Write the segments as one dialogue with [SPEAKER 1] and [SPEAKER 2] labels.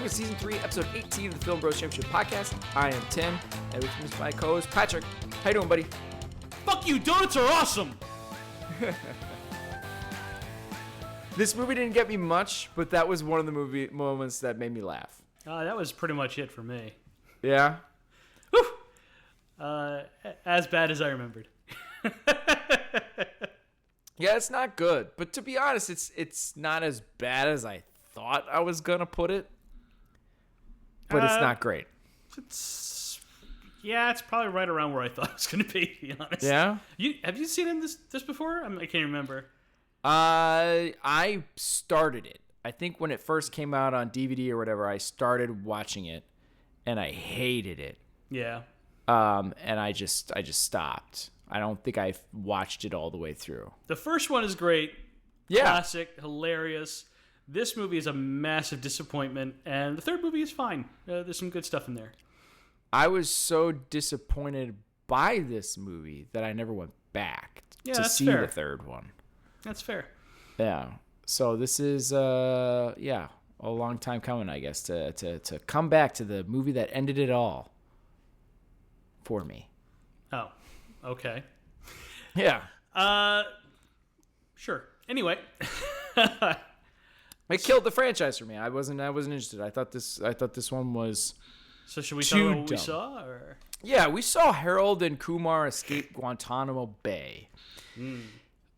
[SPEAKER 1] Welcome to Season 3, Episode 18 of the Film Bros Championship Podcast. I am Tim, and with me is my co-host, Patrick. How you doing, buddy?
[SPEAKER 2] Fuck you, donuts are awesome!
[SPEAKER 1] This movie didn't get me much, but that was one of the movie moments that made me laugh.
[SPEAKER 2] That was pretty much it for me.
[SPEAKER 1] Yeah?
[SPEAKER 2] Whew! As bad as I remembered.
[SPEAKER 1] Yeah, it's not good, but to be honest, it's not as bad as I thought I was gonna put it. But it's not great.
[SPEAKER 2] It's probably right around where I thought it was going to be honest.
[SPEAKER 1] Yeah?
[SPEAKER 2] Have you seen this before? I can't remember.
[SPEAKER 1] I started it. I think when it first came out on DVD or whatever, I started watching it, and I hated it.
[SPEAKER 2] Yeah.
[SPEAKER 1] And I just stopped. I don't think I watched it all the way through.
[SPEAKER 2] The first one is great.
[SPEAKER 1] Yeah.
[SPEAKER 2] Classic, hilarious. This movie is a massive disappointment, and the third movie is fine. There's some good stuff in there.
[SPEAKER 1] I was so disappointed by this movie that I never went back to see the third one.
[SPEAKER 2] That's fair.
[SPEAKER 1] Yeah. So this is a long time coming, I guess, to come back to the movie that ended it all for me.
[SPEAKER 2] Oh, okay.
[SPEAKER 1] Yeah.
[SPEAKER 2] Sure. Anyway.
[SPEAKER 1] It killed the franchise for me. I wasn't interested. I thought this one was.
[SPEAKER 2] So should we talk about what we saw? Or?
[SPEAKER 1] Yeah, we saw Harold and Kumar escape Guantanamo Bay.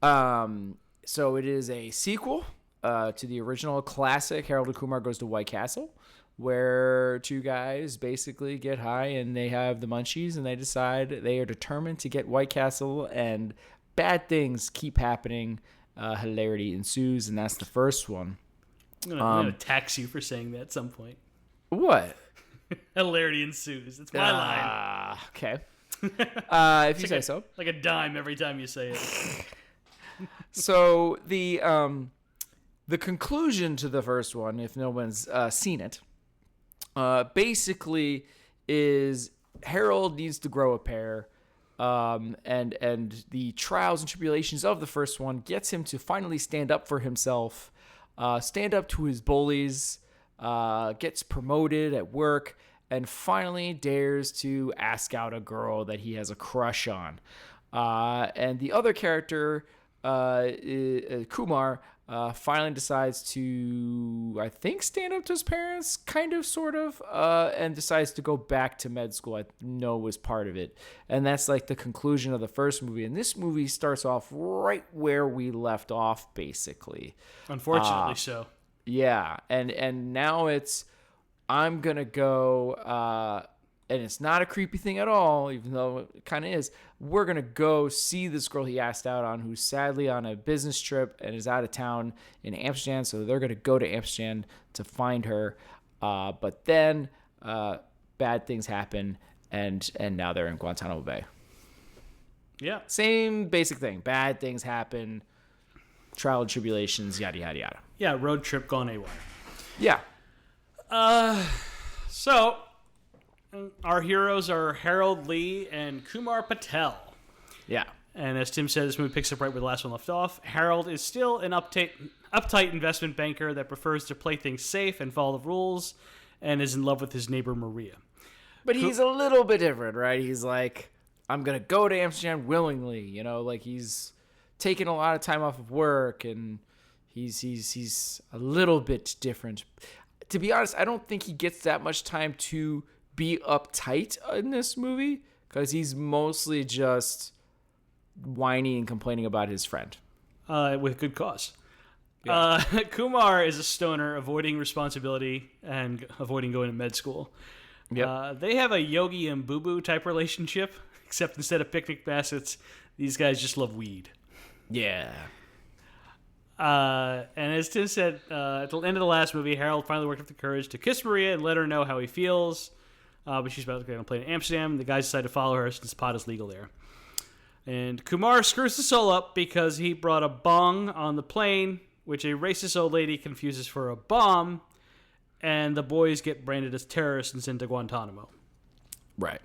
[SPEAKER 1] So it is a sequel to the original classic Harold and Kumar Goes to White Castle, where two guys basically get high and they have the munchies and they decide they are determined to get White Castle, and bad things keep happening. Hilarity ensues, and that's the first one.
[SPEAKER 2] I'm gonna tax you for saying that at some point.
[SPEAKER 1] What?
[SPEAKER 2] Hilarity ensues. It's my line.
[SPEAKER 1] Okay. If you say so.
[SPEAKER 2] Like a dime every time you say it.
[SPEAKER 1] So the conclusion to the first one, if no one's seen it, basically is Harold needs to grow a pair, and the trials and tribulations of the first one gets him to finally stand up for himself, stand up to his bullies, gets promoted at work, and finally dares to ask out a girl that he has a crush on. And the other character, Kumar, finally decides to, I think, stand up to his parents, kind of, sort of, and decides to go back to med school. I know was part of it. And that's like the conclusion of the first movie. And this movie starts off right where we left off, basically.
[SPEAKER 2] Unfortunately so.
[SPEAKER 1] Yeah. And now it's, I'm going to go, and it's not a creepy thing at all, even though it kind of is. We're going to go see this girl he asked out on, who's sadly on a business trip and is out of town in Amsterdam. So they're going to go to Amsterdam to find her. But then bad things happen, and now they're in Guantanamo Bay.
[SPEAKER 2] Yeah.
[SPEAKER 1] Same basic thing. Bad things happen, trial and tribulations, yada, yada, yada.
[SPEAKER 2] Yeah, road trip gone AWOL.
[SPEAKER 1] Yeah.
[SPEAKER 2] So our heroes are Harold Lee and Kumar Patel.
[SPEAKER 1] Yeah.
[SPEAKER 2] And as Tim said, this movie picks up right where the last one left off. Harold is still an uptight investment banker that prefers to play things safe and follow the rules, and is in love with his neighbor Maria.
[SPEAKER 1] But he's a little bit different, right? He's like, I'm going to go to Amsterdam willingly, like he's taking a lot of time off of work, and he's a little bit different. To be honest, I don't think he gets that much time to be uptight in this movie, because he's mostly just whining and complaining about his friend.
[SPEAKER 2] With good cause.
[SPEAKER 1] Yeah.
[SPEAKER 2] Kumar is a stoner, avoiding responsibility and avoiding going to med school.
[SPEAKER 1] Yep.
[SPEAKER 2] They have a Yogi and Boo Boo type relationship, except instead of picnic baskets, these guys just love weed.
[SPEAKER 1] Yeah.
[SPEAKER 2] And as Tim said, at the end of the last movie, Harold finally worked up the courage to kiss Maria and let her know how he feels. But she's about to go on a plane to Amsterdam. The guys decide to follow her since pot is legal there. And Kumar screws this all up because he brought a bong on the plane, which a racist old lady confuses for a bomb, and the boys get branded as terrorists and sent to Guantanamo.
[SPEAKER 1] Right.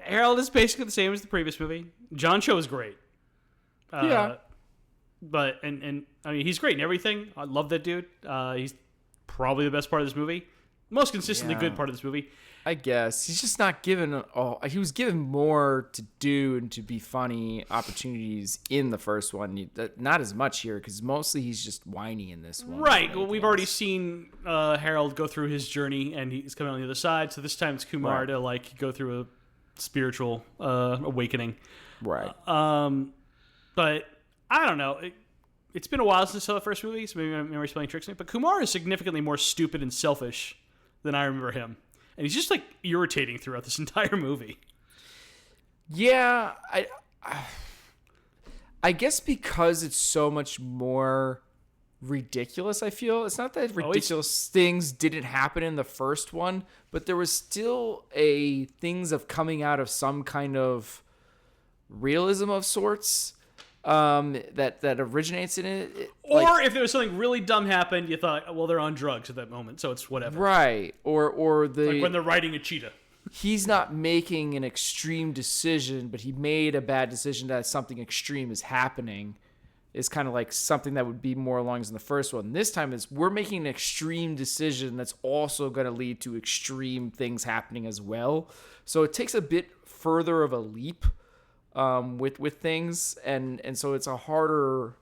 [SPEAKER 2] Harold is basically the same as the previous movie. John Cho is great.
[SPEAKER 1] Yeah.
[SPEAKER 2] But, and I mean, he's great in everything. I love that dude. He's probably the best part of this movie. most consistently
[SPEAKER 1] Yeah.
[SPEAKER 2] good part of this movie.
[SPEAKER 1] I guess he's just not given. He was given more to do and to be funny opportunities in the first one. Not as much here because mostly he's just whiny in this one.
[SPEAKER 2] Right. Well, we've already seen Harold go through his journey, and he's coming on the other side. So this time it's Kumar to like go through a spiritual awakening.
[SPEAKER 1] Right.
[SPEAKER 2] But I don't know. It's been a while since I saw the first movie, so maybe my memory's playing tricks on me. But Kumar is significantly more stupid and selfish than I remember him. And he's just, like, irritating throughout this entire movie.
[SPEAKER 1] Yeah, I guess because it's so much more ridiculous, I feel. It's not that ridiculous things didn't happen in the first one, but there was still things of coming out of some kind of realism of sorts that originates in it.
[SPEAKER 2] Or if there was something really dumb happened, you thought, well, they're on drugs at that moment, so it's whatever.
[SPEAKER 1] Right. Or
[SPEAKER 2] like when they're riding a cheetah.
[SPEAKER 1] He's not making an extreme decision, but he made a bad decision that something extreme is happening. Is kind of like something that would be more along as in the first one. This time we're making an extreme decision that's also going to lead to extreme things happening as well. So it takes a bit further of a leap with things, and so it's a harder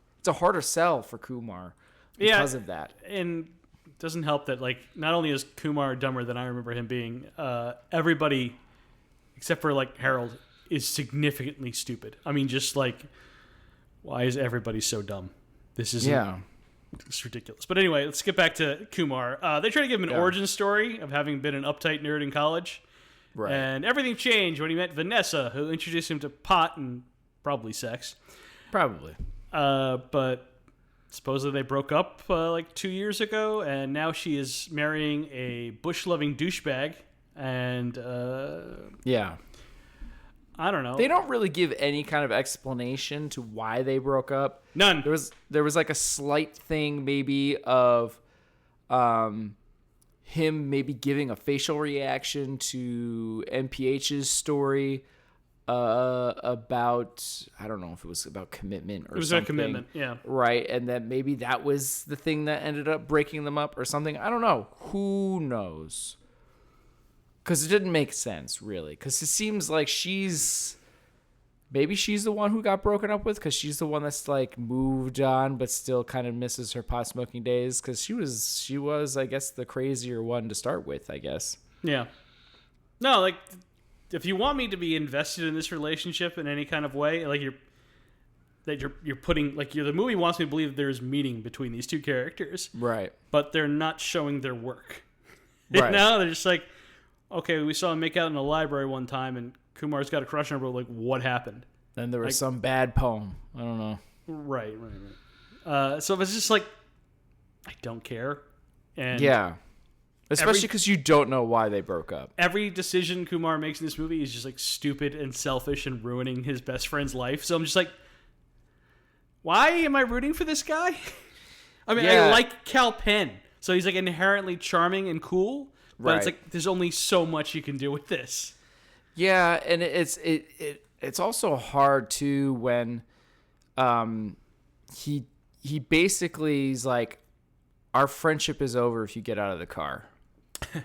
[SPEAKER 1] sell for Kumar because of that.
[SPEAKER 2] And it doesn't help that like not only is Kumar dumber than I remember him being, everybody except for like Harold is significantly stupid. I mean, just like, why is everybody so dumb? This is it's ridiculous. But anyway, let's get back to Kumar. They try to give him an origin story of having been an uptight nerd in college. Right. And everything changed when he met Vanessa, who introduced him to pot and probably sex.
[SPEAKER 1] Probably.
[SPEAKER 2] But supposedly they broke up like 2 years ago, and now she is marrying a bush-loving douchebag. And I don't know.
[SPEAKER 1] They don't really give any kind of explanation to why they broke up.
[SPEAKER 2] None.
[SPEAKER 1] There was like a slight thing maybe of him maybe giving a facial reaction to NPH's story about, I don't know if it was about commitment or something. It was
[SPEAKER 2] about commitment, yeah.
[SPEAKER 1] Right, and then maybe that was the thing that ended up breaking them up or something. I don't know. Who knows? Because it didn't make sense, really. Because it seems like maybe she's the one who got broken up with, because she's the one that's like moved on but still kind of misses her pot smoking days, because she was I guess the crazier one to start with, I guess.
[SPEAKER 2] Yeah. No, like if you want me to be invested in this relationship in any kind of way, like you're putting like the movie wants me to believe that there's meaning between these two characters,
[SPEAKER 1] right?
[SPEAKER 2] But they're not showing their work.
[SPEAKER 1] Right.
[SPEAKER 2] They're just like, okay, we saw them make out in the library one time, and Kumar's got a crush on her, but like, what happened?
[SPEAKER 1] Then there was some bad poem. I don't know.
[SPEAKER 2] Right. So it's just like, I don't care. And
[SPEAKER 1] yeah. Especially because you don't know why they broke up.
[SPEAKER 2] Every decision Kumar makes in this movie is just like stupid and selfish and ruining his best friend's life. So I'm just like, why am I rooting for this guy? I mean, I like Cal Penn. So he's like inherently charming and cool. But it's like there's only so much you can do with this.
[SPEAKER 1] Yeah, and it's also hard too when he basically is like, our friendship is over if you get out of the car.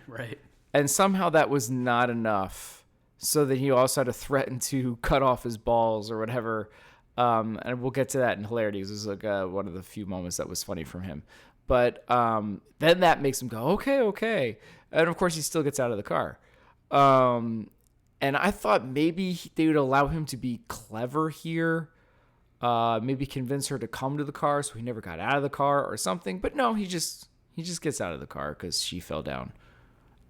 [SPEAKER 2] Right.
[SPEAKER 1] And somehow that was not enough, so that he also had to threaten to cut off his balls or whatever. And we'll get to that in hilarity. This is like one of the few moments that was funny from him. But then that makes him go, okay. And, of course, he still gets out of the car. And I thought maybe they would allow him to be clever here. Maybe convince her to come to the car so he never got out of the car or something. But no, he just gets out of the car because she fell down.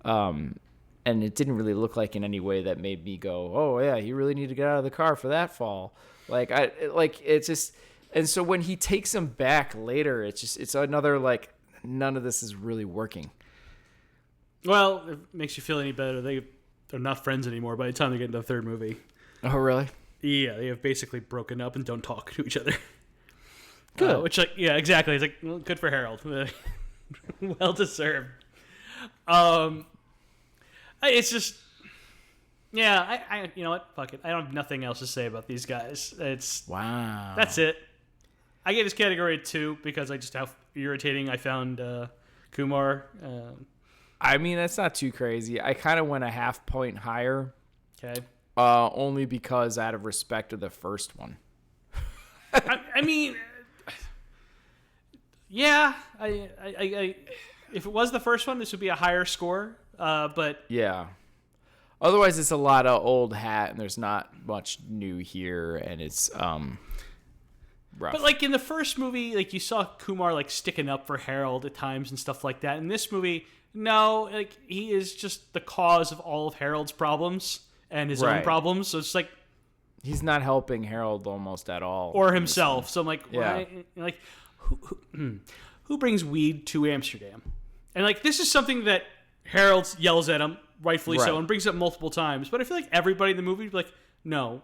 [SPEAKER 1] And it didn't really look like in any way that made me go, oh, yeah, he really needed to get out of the car for that fall. It's just... And so when he takes him back later, it's another, like, none of this is really working.
[SPEAKER 2] Well, if it makes you feel any better, they're not friends anymore by the time they get into the third movie.
[SPEAKER 1] Oh, really?
[SPEAKER 2] Yeah, they have basically broken up and don't talk to each other.
[SPEAKER 1] Good.
[SPEAKER 2] Exactly. It's like, well, good for Harold. Well deserved. It's just... Yeah, I you know what? Fuck it. I don't have nothing else to say about these guys.
[SPEAKER 1] Wow.
[SPEAKER 2] That's it. I gave this category a 2 because I just how irritating I found Kumar.
[SPEAKER 1] I mean, that's not too crazy. I kind of went a half point higher.
[SPEAKER 2] Okay.
[SPEAKER 1] Only because out of respect to the first one.
[SPEAKER 2] I mean, yeah. I if it was the first one, this would be a higher score. But
[SPEAKER 1] yeah. Otherwise, it's a lot of old hat, and there's not much new here, and it's rough.
[SPEAKER 2] But like in the first movie, like you saw Kumar like sticking up for Harold at times and stuff like that. In this movie, no, like he is just the cause of all of Harold's problems and his own problems. So it's like
[SPEAKER 1] he's not helping Harold almost at all,
[SPEAKER 2] or himself. So I'm like,
[SPEAKER 1] yeah,
[SPEAKER 2] like who brings weed to Amsterdam? And like this is something that Harold yells at him, rightfully so, and brings up multiple times. But I feel like everybody in the movie would be like, no.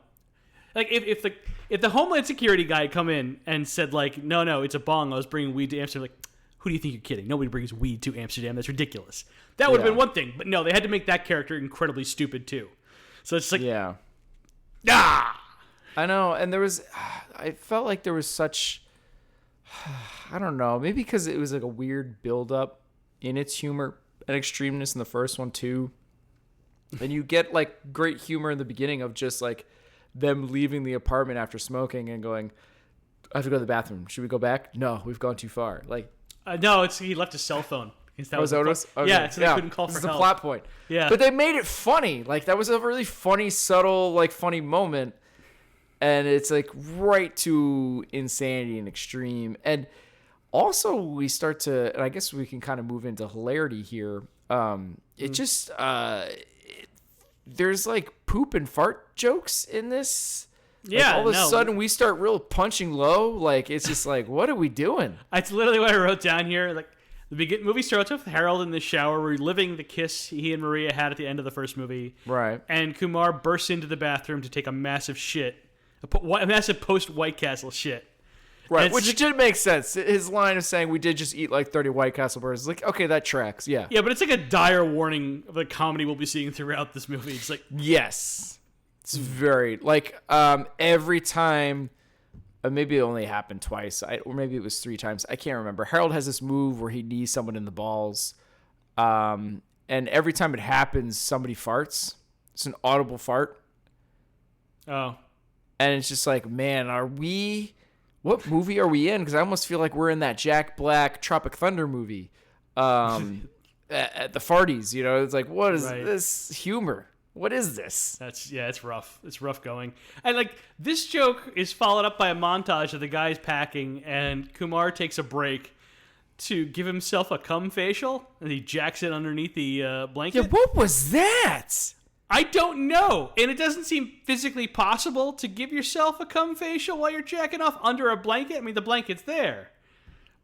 [SPEAKER 2] Like if the Homeland Security guy had come in and said like, no, it's a bong, I was bringing weed to Amsterdam, like, who do you think you're kidding? Nobody brings weed to Amsterdam. That's ridiculous. That would have been one thing. But no, they had to make that character incredibly stupid too. So it's like,
[SPEAKER 1] I know, and I felt like there was such, I don't know, maybe because it was like a weird build-up in its humor and extremeness in the first one too. And you get like great humor in the beginning of just like them leaving the apartment after smoking and going, I have to go to the bathroom. Should we go back? No, we've gone too far. Like,
[SPEAKER 2] no, he left his cell phone.
[SPEAKER 1] That was Otis? Okay.
[SPEAKER 2] Yeah, so they couldn't call for help.
[SPEAKER 1] This is a plot point.
[SPEAKER 2] Yeah.
[SPEAKER 1] But they made it funny. Like, that was a really funny, subtle, like, funny moment. And it's, like, right to insanity and extreme. And also, we start to, and I guess we can kind of move into hilarity here. It just, there's, like, poop and fart jokes in this.
[SPEAKER 2] Yeah,
[SPEAKER 1] like all of a sudden, we start real punching low. Like, it's just like, what are we doing?
[SPEAKER 2] That's literally what I wrote down here. Like, the movie starts with Harold in the shower, reliving the kiss he and Maria had at the end of the first movie.
[SPEAKER 1] Right.
[SPEAKER 2] And Kumar bursts into the bathroom to take a massive shit, a massive post-White Castle shit.
[SPEAKER 1] Right, which did make sense. His line of saying we did just eat like 30 White Castle burgers, like, okay, that tracks, yeah.
[SPEAKER 2] Yeah, but it's like a dire warning of the comedy we'll be seeing throughout this movie. It's like,
[SPEAKER 1] yes. It's very, like, every time, maybe it only happened twice, or maybe it was 3 times. I can't remember. Harold has this move where he knees someone in the balls. And every time it happens, somebody farts. It's an audible fart.
[SPEAKER 2] Oh.
[SPEAKER 1] And it's just like, man, what movie are we in? Because I almost feel like we're in that Jack Black Tropic Thunder movie. At the farties, you know? It's like, what is this humor? What is this?
[SPEAKER 2] It's rough. It's rough going. And like this joke is followed up by a montage of the guys packing, and Kumar takes a break to give himself a cum facial, and he jacks it underneath the blanket.
[SPEAKER 1] Yeah, what was that?
[SPEAKER 2] I don't know, and it doesn't seem physically possible to give yourself a cum facial while you're jacking off under a blanket. I mean, the blanket's there.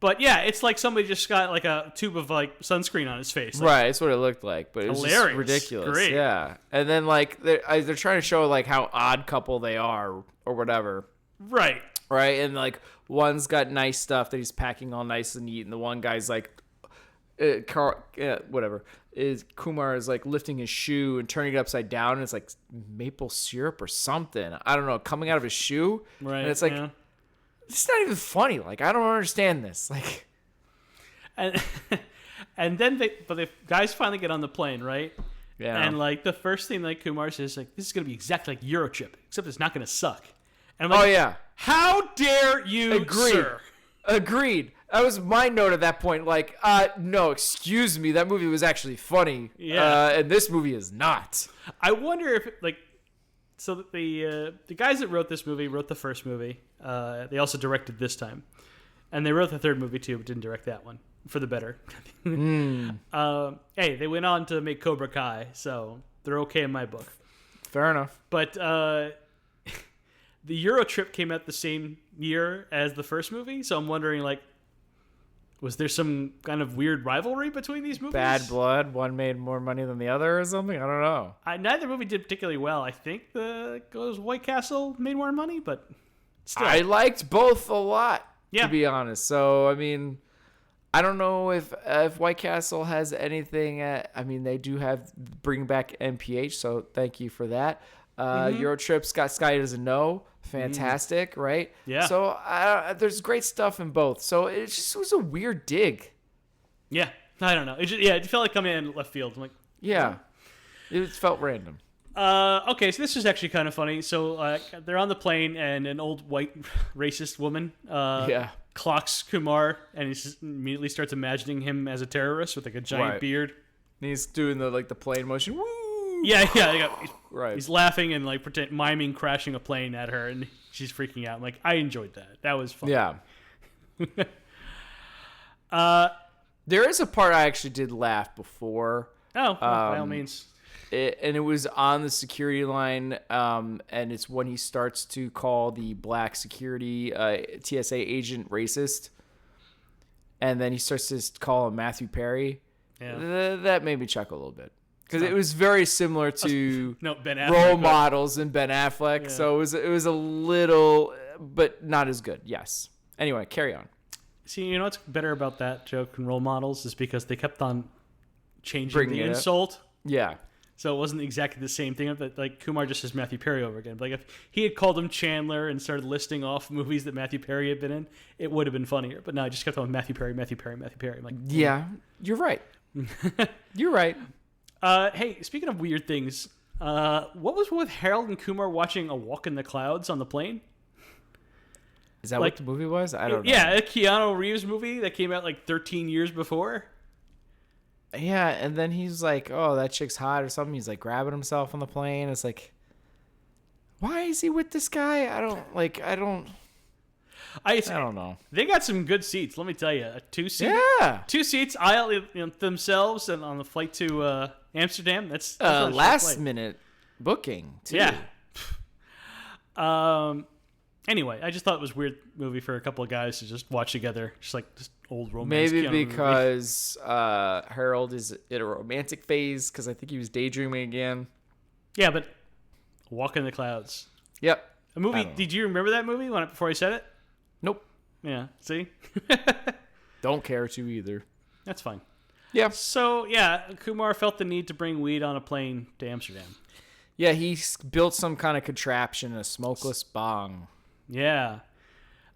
[SPEAKER 2] But yeah, it's like somebody just got like a tube of like sunscreen on his face. Like,
[SPEAKER 1] right, that's what it looked like, but it was just ridiculous.
[SPEAKER 2] Great.
[SPEAKER 1] Yeah, and then like they're trying to show like how odd couple they are or whatever.
[SPEAKER 2] Right.
[SPEAKER 1] Right, and like one's got nice stuff that he's packing all nice and neat, and the one guy's like, whatever. Kumar is like lifting his shoe and turning it upside down, and it's like maple syrup or something. I don't know, coming out of his shoe.
[SPEAKER 2] Right.
[SPEAKER 1] And it's like. Yeah. It's not even funny. Like, I don't understand this. Like,
[SPEAKER 2] and then the guys finally get on the plane, right?
[SPEAKER 1] Yeah.
[SPEAKER 2] And like the first thing like Kumar says, like, this is gonna be exactly like Eurotrip, except it's not gonna suck. And I'm like,
[SPEAKER 1] oh yeah,
[SPEAKER 2] how dare you, sir?
[SPEAKER 1] Agreed. That was my note at that point. Like, no, excuse me, that movie was actually funny.
[SPEAKER 2] Yeah.
[SPEAKER 1] And this movie is not.
[SPEAKER 2] I wonder if like. So the guys that wrote this movie wrote the first movie. They also directed this time. And they wrote the third movie too, but didn't direct that one, for the better. Hey, they went on to make Cobra Kai, so they're okay in my book.
[SPEAKER 1] Fair enough.
[SPEAKER 2] But the Euro Trip came out the same year as the first movie, so I'm wondering, like, was there some kind of weird rivalry between these movies?
[SPEAKER 1] Bad blood. One made more money than the other or something? I don't know.
[SPEAKER 2] Neither movie did particularly well. I think the White Castle made more money, but still.
[SPEAKER 1] I liked both a lot, to be honest. So, I mean, I don't know if White Castle has anything. I mean, they do have bring back MPH, so thank you for that. Euro Trip, Scott Sky doesn't know. Fantastic, right?
[SPEAKER 2] Yeah.
[SPEAKER 1] So there's great stuff in both. So it just was a weird dig.
[SPEAKER 2] Yeah. I don't know. It felt like coming in left field. I'm like,
[SPEAKER 1] Yeah. It felt random.
[SPEAKER 2] okay, so this is actually kind of funny. So they're on the plane, and an old white racist woman clocks Kumar, and he just immediately starts imagining him as a terrorist with like a giant beard.
[SPEAKER 1] And he's doing the plane motion. Woo!
[SPEAKER 2] Yeah.
[SPEAKER 1] Right.
[SPEAKER 2] He's laughing and like miming crashing a plane at her, and she's freaking out. I'm like, I enjoyed that. That was fun.
[SPEAKER 1] Yeah. There is a part I actually did laugh before.
[SPEAKER 2] Oh, by all means.
[SPEAKER 1] And it was on the security line, and it's when he starts to call the black security TSA agent racist, and then he starts to call him Matthew Perry. Yeah. That made me chuckle a little bit. Because it was very similar to
[SPEAKER 2] Ben Affleck,
[SPEAKER 1] role models and Ben Affleck, so it was a little, but not as good. Yes. Anyway, carry on.
[SPEAKER 2] See, you know what's better about that joke and role models is because they kept on changing the insult.
[SPEAKER 1] Yeah.
[SPEAKER 2] So it wasn't exactly the same thing. But like Kumar just says Matthew Perry over again. But like if he had called him Chandler and started listing off movies that Matthew Perry had been in, it would have been funnier. But no, I just kept on Matthew Perry. I'm like,
[SPEAKER 1] yeah, you're right. You're right.
[SPEAKER 2] Hey, speaking of weird things, what was with Harold and Kumar watching A Walk in the Clouds on the plane?
[SPEAKER 1] Is that what the movie was? I don't know.
[SPEAKER 2] Yeah, a Keanu Reeves movie that came out like 13 years before.
[SPEAKER 1] Yeah, and then he's like, oh, that chick's hot or something. He's like grabbing himself on the plane. It's like, why is he with this guy? I don't know.
[SPEAKER 2] They got some good seats, let me tell you. Two seats aisle themselves, and on the flight to Amsterdam. That's
[SPEAKER 1] last minute booking too.
[SPEAKER 2] Yeah. Anyway, I just thought it was a weird movie for a couple of guys to just watch together, just old romance.
[SPEAKER 1] Maybe because Harold is in a romantic phase, because I think he was daydreaming again.
[SPEAKER 2] Yeah, but Walk in the Clouds.
[SPEAKER 1] Yep.
[SPEAKER 2] A movie. Did you remember that movie before I said it?
[SPEAKER 1] Nope.
[SPEAKER 2] Yeah. See.
[SPEAKER 1] Don't care to either.
[SPEAKER 2] That's fine.
[SPEAKER 1] Yeah.
[SPEAKER 2] So yeah, Kumar felt the need to bring weed on a plane to Amsterdam.
[SPEAKER 1] Yeah, he built some kind of contraption, a smokeless bong.
[SPEAKER 2] Yeah.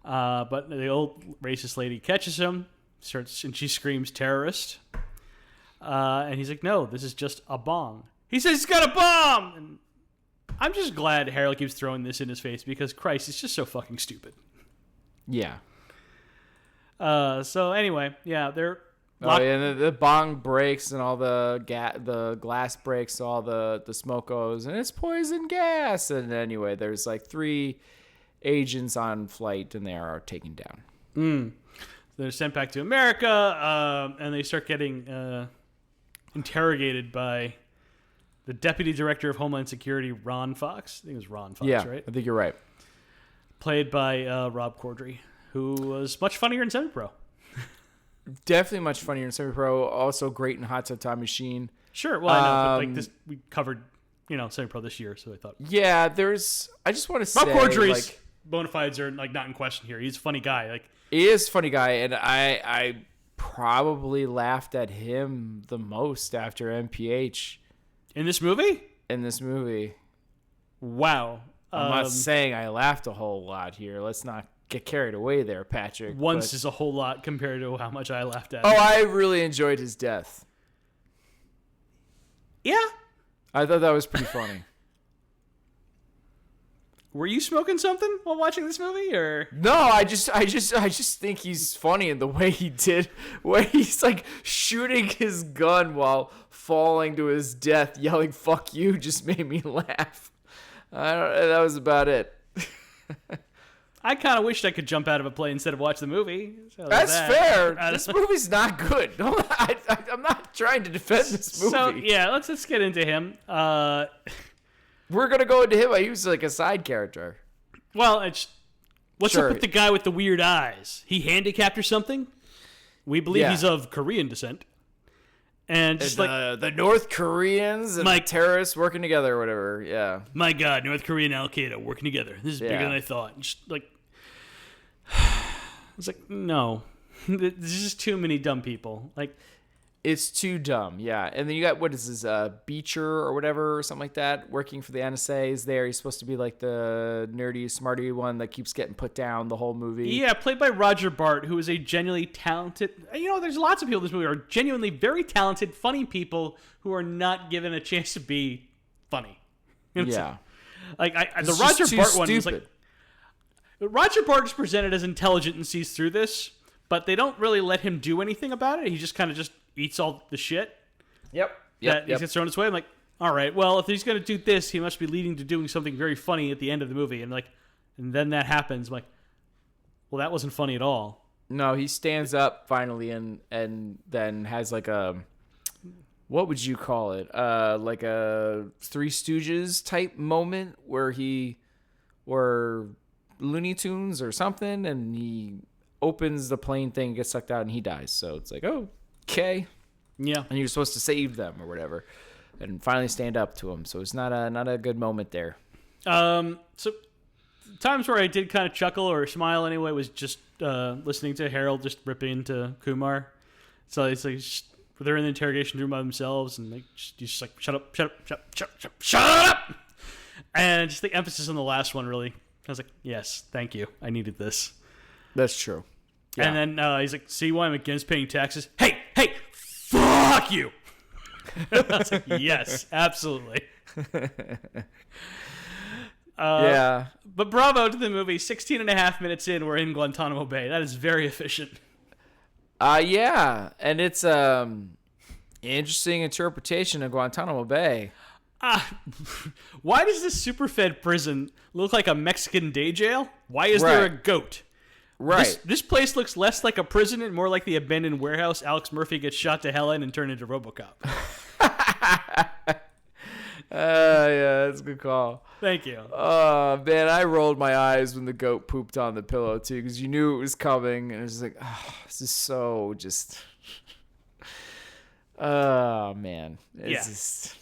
[SPEAKER 2] But the old racist lady catches him, and she screams terrorist. And he's like, no, this is just a bong. He says he's got a bomb! And I'm just glad Harold keeps throwing this in his face because, Christ, it's just so fucking stupid.
[SPEAKER 1] Yeah.
[SPEAKER 2] So anyway, yeah, they're...
[SPEAKER 1] and the bong breaks and all the glass breaks, all the smoke goes, and it's poison gas. And anyway, there's like 3 agents on flight, and they are taken down.
[SPEAKER 2] They're sent back to America, and they start getting interrogated by the Deputy Director of Homeland Security, Ron Fox. I think it was Ron Fox, right?
[SPEAKER 1] I think you're right.
[SPEAKER 2] Played by Rob Corddry, who was much funnier in Semi-Pro.
[SPEAKER 1] Definitely much funnier in Semi-Pro. Also great in Hot Tub Time Machine.
[SPEAKER 2] Sure. Well, I know, but like this, we covered, Semi-Pro this year, so I thought.
[SPEAKER 1] Yeah, I just want to say,
[SPEAKER 2] Rob Corddry's bona fides are like not in question here. He's a funny guy. Like
[SPEAKER 1] he is a funny guy, and I probably laughed at him the most after MPH
[SPEAKER 2] in this movie. Wow.
[SPEAKER 1] I'm not saying I laughed a whole lot here. Let's not get carried away there, Patrick.
[SPEAKER 2] Once is a whole lot compared to how much I laughed at.
[SPEAKER 1] Oh, I really enjoyed his death.
[SPEAKER 2] Yeah.
[SPEAKER 1] I thought that was pretty funny.
[SPEAKER 2] Were you smoking something while watching this movie, or
[SPEAKER 1] no? I just think he's funny in the way he did, where he's like shooting his gun while falling to his death, yelling "fuck you," just made me laugh. That was about it.
[SPEAKER 2] I kind of wished I could jump out of a plane instead of watch the movie. So
[SPEAKER 1] that's fair. This movie's not good. No, I'm not trying to defend this movie.
[SPEAKER 2] So yeah, let's get into him.
[SPEAKER 1] We're gonna go into him. He was like a side character.
[SPEAKER 2] Well, what's up with the guy with the weird eyes? He handicapped or something? We believe he's of Korean descent. And just
[SPEAKER 1] the North Koreans and the terrorists working together or whatever. Yeah.
[SPEAKER 2] My God, North Korea and Al Qaeda working together. This is bigger than I thought. Just like, it's like, no, there's just too many dumb people. Like,
[SPEAKER 1] It's too dumb, yeah. And then you got, what is this, Beecher or whatever, or something like that, working for the NSA is there. He's supposed to be like the nerdy, smarty one that keeps getting put down the whole movie.
[SPEAKER 2] Yeah, played by Roger Bart, who is a genuinely talented... there's lots of people in this movie who are genuinely very talented, funny people who are not given a chance to be funny.
[SPEAKER 1] Yeah.
[SPEAKER 2] The Roger Bart one is like... Roger Bart is presented as intelligent and sees through this, but they don't really let him do anything about it. He just kind of just eats all the shit.
[SPEAKER 1] Yep.
[SPEAKER 2] He gets thrown his way. I'm like, all right, well, if he's going to do this, he must be leading to doing something very funny at the end of the movie. And then that happens. I'm like, well, that wasn't funny at all.
[SPEAKER 1] No, he stands up finally and then has like a, what would you call it? Like a Three Stooges type moment where or Looney Tunes or something, and he opens the plane thing, gets sucked out, and he dies. So it's like, oh, okay.
[SPEAKER 2] Yeah.
[SPEAKER 1] And you're supposed to save them or whatever, and finally stand up to him. So it's not a good moment there.
[SPEAKER 2] So times where I did kind of chuckle or smile anyway was just listening to Harold just ripping into Kumar. So it's like they're in the interrogation room by themselves, and just like shut up, and just the emphasis on the last one really. I was like, yes, thank you. I needed this.
[SPEAKER 1] That's true. Yeah.
[SPEAKER 2] And then he's like, see why I'm against paying taxes? Hey, fuck you. I was like, yes, absolutely.
[SPEAKER 1] Yeah.
[SPEAKER 2] But bravo to the movie. 16 and a half minutes in, we're in Guantanamo Bay. That is very efficient.
[SPEAKER 1] Yeah. And it's interesting interpretation of Guantanamo Bay.
[SPEAKER 2] Why does this super-fed prison look like a Mexican day jail? Why is there a goat?
[SPEAKER 1] Right.
[SPEAKER 2] This place looks less like a prison and more like the abandoned warehouse Alex Murphy gets shot to hell in and turned into RoboCop.
[SPEAKER 1] Yeah, that's a good call.
[SPEAKER 2] Thank you.
[SPEAKER 1] Oh, man, I rolled my eyes when the goat pooped on the pillow, too, because you knew it was coming, and it was like, this is so just... Oh, man. It's just...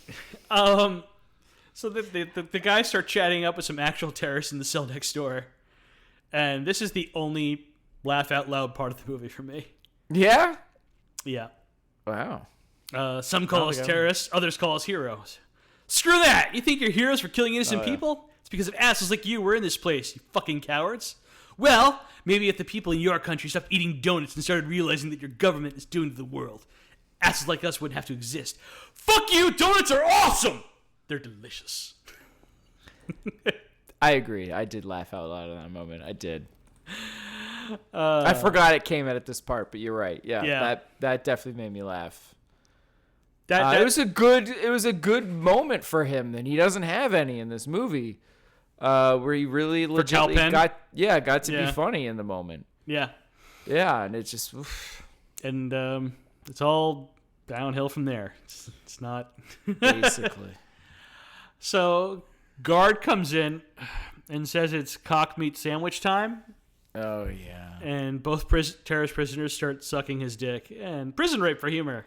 [SPEAKER 2] So the guys start chatting up with some actual terrorists in the cell next door. And this is the only laugh out loud part of the movie for me.
[SPEAKER 1] Yeah?
[SPEAKER 2] Yeah.
[SPEAKER 1] Wow.
[SPEAKER 2] Some call us terrorists, others call us heroes. Screw that! You think you're heroes for killing innocent people? It's because of assholes like you were in this place, you fucking cowards. Well, maybe if the people in your country stopped eating donuts and started realizing that your government is doing to the world, assholes like us wouldn't have to exist. Fuck you! Donuts are awesome! They're delicious.
[SPEAKER 1] I agree. I did laugh out loud in that moment. I did. I forgot it came at this part, but you're right. Yeah. That definitely made me laugh. It was a good moment for him, and he doesn't have any in this movie. Where he really legitimately got to be funny in the moment. Yeah. Yeah, and it's just oof.
[SPEAKER 2] And it's all downhill from there. It's not
[SPEAKER 1] basically.
[SPEAKER 2] So guard comes in and says it's cock meat sandwich time.
[SPEAKER 1] Oh yeah.
[SPEAKER 2] And both terrorist prisoners start sucking his dick. And prison rape for humor.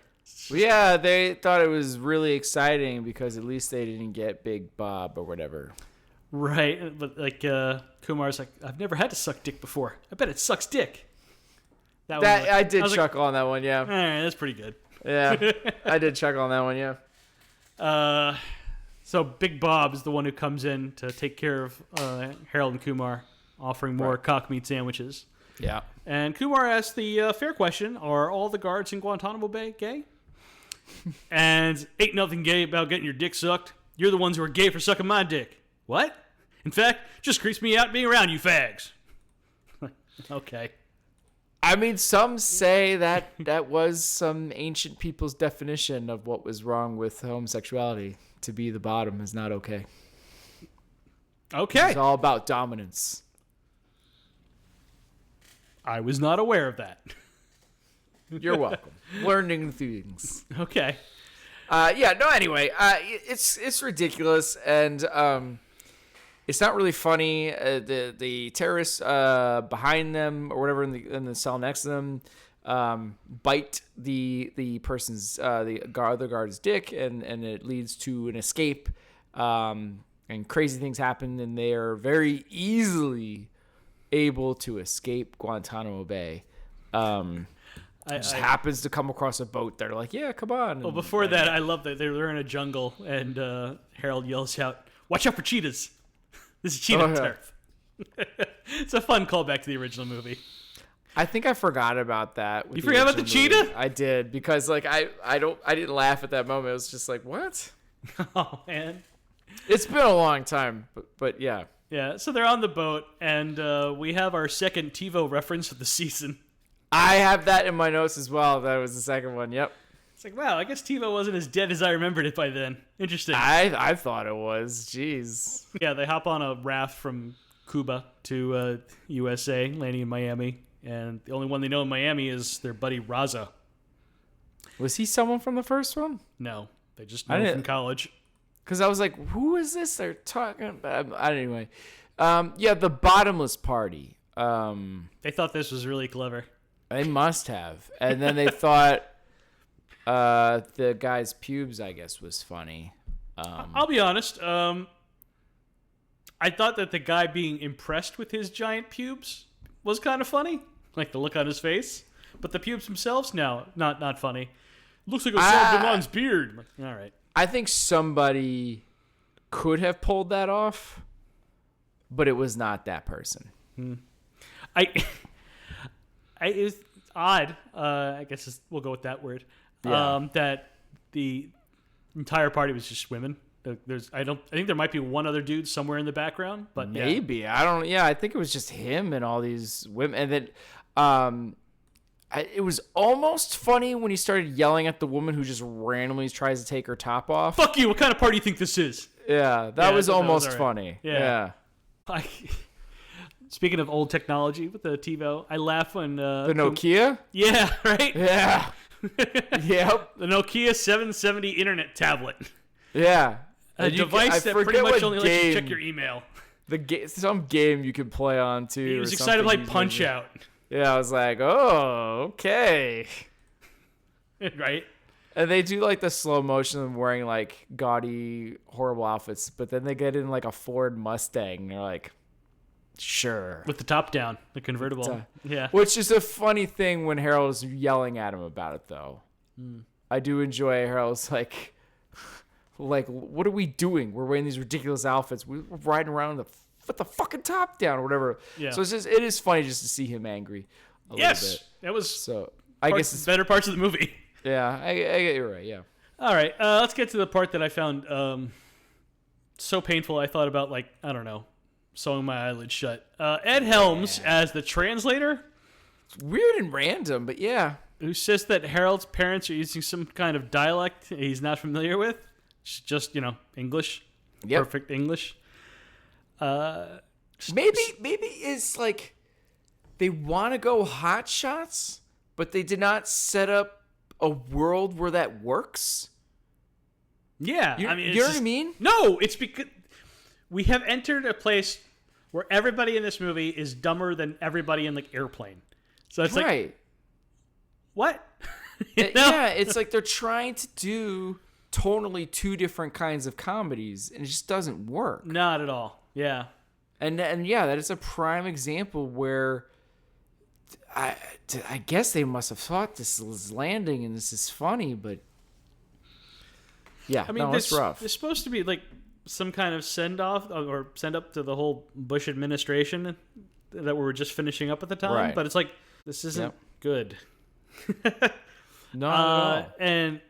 [SPEAKER 1] Well, yeah, they thought it was really exciting because at least they didn't get Big Bob or whatever.
[SPEAKER 2] Right, but like Kumar's like, I've never had to suck dick before. I bet it sucks dick.
[SPEAKER 1] I did chuckle on that one, yeah.
[SPEAKER 2] All right, that's pretty good.
[SPEAKER 1] Yeah, I did chuckle on that one, yeah.
[SPEAKER 2] So Big Bob is the one who comes in to take care of Harold and Kumar, offering more cock meat sandwiches.
[SPEAKER 1] Yeah.
[SPEAKER 2] And Kumar asks the fair question, are all the guards in Guantanamo Bay gay? And ain't nothing gay about getting your dick sucked. You're the ones who are gay for sucking my dick. What? In fact, just creeps me out being around you fags. Okay.
[SPEAKER 1] I mean, some say that was some ancient people's definition of what was wrong with homosexuality. To be the bottom is not okay.
[SPEAKER 2] Okay.
[SPEAKER 1] It's all about dominance.
[SPEAKER 2] I was not aware of that.
[SPEAKER 1] You're welcome. Learning things.
[SPEAKER 2] Okay.
[SPEAKER 1] Anyway, it's ridiculous, and it's not really funny. The terrorists behind them or whatever in the cell next to them bite the person's the guard's dick, and it leads to an escape, and crazy things happen, and they are very easily able to escape Guantanamo Bay. Just happens to come across a boat. They're like, yeah, come on.
[SPEAKER 2] Well, before that, I love that they're in a jungle, and Harold yells out, "Watch out for cheetahs! This is cheetah turf." It's a fun callback to the original movie.
[SPEAKER 1] I think I forgot about that.
[SPEAKER 2] You forgot about the cheetah?
[SPEAKER 1] I did, because like I didn't laugh at that moment. It was just like, what?
[SPEAKER 2] Oh man,
[SPEAKER 1] it's been a long time, but yeah.
[SPEAKER 2] Yeah, so they're on the boat, and we have our second TiVo reference of the season.
[SPEAKER 1] I have that in my notes as well. That was the second one. Yep.
[SPEAKER 2] It's like, wow, I guess TiVo wasn't as dead as I remembered it by then. Interesting.
[SPEAKER 1] I thought it was. Jeez.
[SPEAKER 2] Yeah, they hop on a raft from Cuba to USA, landing in Miami. And the only one they know in Miami is their buddy Raza.
[SPEAKER 1] Was he someone from the first one?
[SPEAKER 2] No, they just know him from college.
[SPEAKER 1] Because I was like, who is this they're talking about? Anyway. Yeah, the bottomless party.
[SPEAKER 2] They thought this was really clever.
[SPEAKER 1] They must have. And then they thought the guy's pubes, I guess, was funny.
[SPEAKER 2] I'll be honest. I thought that the guy being impressed with his giant pubes was kind of funny. Like the look on his face. But the pubes themselves, no, not funny. Looks like a Saint-Laurent's beard. All right.
[SPEAKER 1] I think somebody could have pulled that off, but it was not that person.
[SPEAKER 2] It's odd. I guess we'll go with that word.
[SPEAKER 1] Yeah.
[SPEAKER 2] That the entire party was just women. I think there might be one other dude somewhere in the background, but
[SPEAKER 1] maybe I think it was just him and all these women, and then it was almost funny when he started yelling at the woman who just randomly tries to take her top off.
[SPEAKER 2] Fuck you! What kind of party do you think this is?
[SPEAKER 1] Yeah, that was almost funny. Yeah.
[SPEAKER 2] Speaking of old technology with the TiVo, I laugh when
[SPEAKER 1] the Nokia.
[SPEAKER 2] Yeah, right.
[SPEAKER 1] Yeah. Yep.
[SPEAKER 2] The Nokia 770 internet tablet.
[SPEAKER 1] Yeah.
[SPEAKER 2] A device that pretty much only lets you check your email.
[SPEAKER 1] Some game you can play on too.
[SPEAKER 2] He was excited to play Punch Out.
[SPEAKER 1] Yeah, I was like, oh, okay.
[SPEAKER 2] Right?
[SPEAKER 1] And they do like the slow motion of wearing like gaudy, horrible outfits, but then they get in like a Ford Mustang. And they're like, sure.
[SPEAKER 2] With the top down, the convertible. Yeah.
[SPEAKER 1] Which is a funny thing when Harold's yelling at him about it, though. I do enjoy Harold's like, what are we doing? We're wearing these ridiculous outfits. We're riding around with the fucking top down or whatever. Yeah. So it is funny just to see him angry a little bit.
[SPEAKER 2] That was
[SPEAKER 1] so. I guess it's
[SPEAKER 2] better parts of the movie.
[SPEAKER 1] Yeah, I get you're right. Yeah.
[SPEAKER 2] All right, let's get to the part that I found so painful. I thought about sewing my eyelids shut. Ed Helms as the translator.
[SPEAKER 1] It's weird and random, but yeah.
[SPEAKER 2] Who says that Harold's parents are using some kind of dialect he's not familiar with? It's just English. Yep. Perfect English.
[SPEAKER 1] Maybe it's like they want to go hot shots, but they did not set up a world where that works.
[SPEAKER 2] Yeah,
[SPEAKER 1] you know what I mean?
[SPEAKER 2] No, it's because we have entered a place where everybody in this movie is dumber than everybody in the airplane. So it's like, what?
[SPEAKER 1] Yeah, it's like they're trying to do tonally two different kinds of comedies, and it just doesn't work.
[SPEAKER 2] Not at all. Yeah.
[SPEAKER 1] And yeah, that is a prime example where I guess they must have thought this is landing and this is funny, but yeah, it's rough.
[SPEAKER 2] It's supposed to be like some kind of send-off or send-up to the whole Bush administration that we were just finishing up at the time, right. But it's like, this isn't good.
[SPEAKER 1] No, not at all.
[SPEAKER 2] And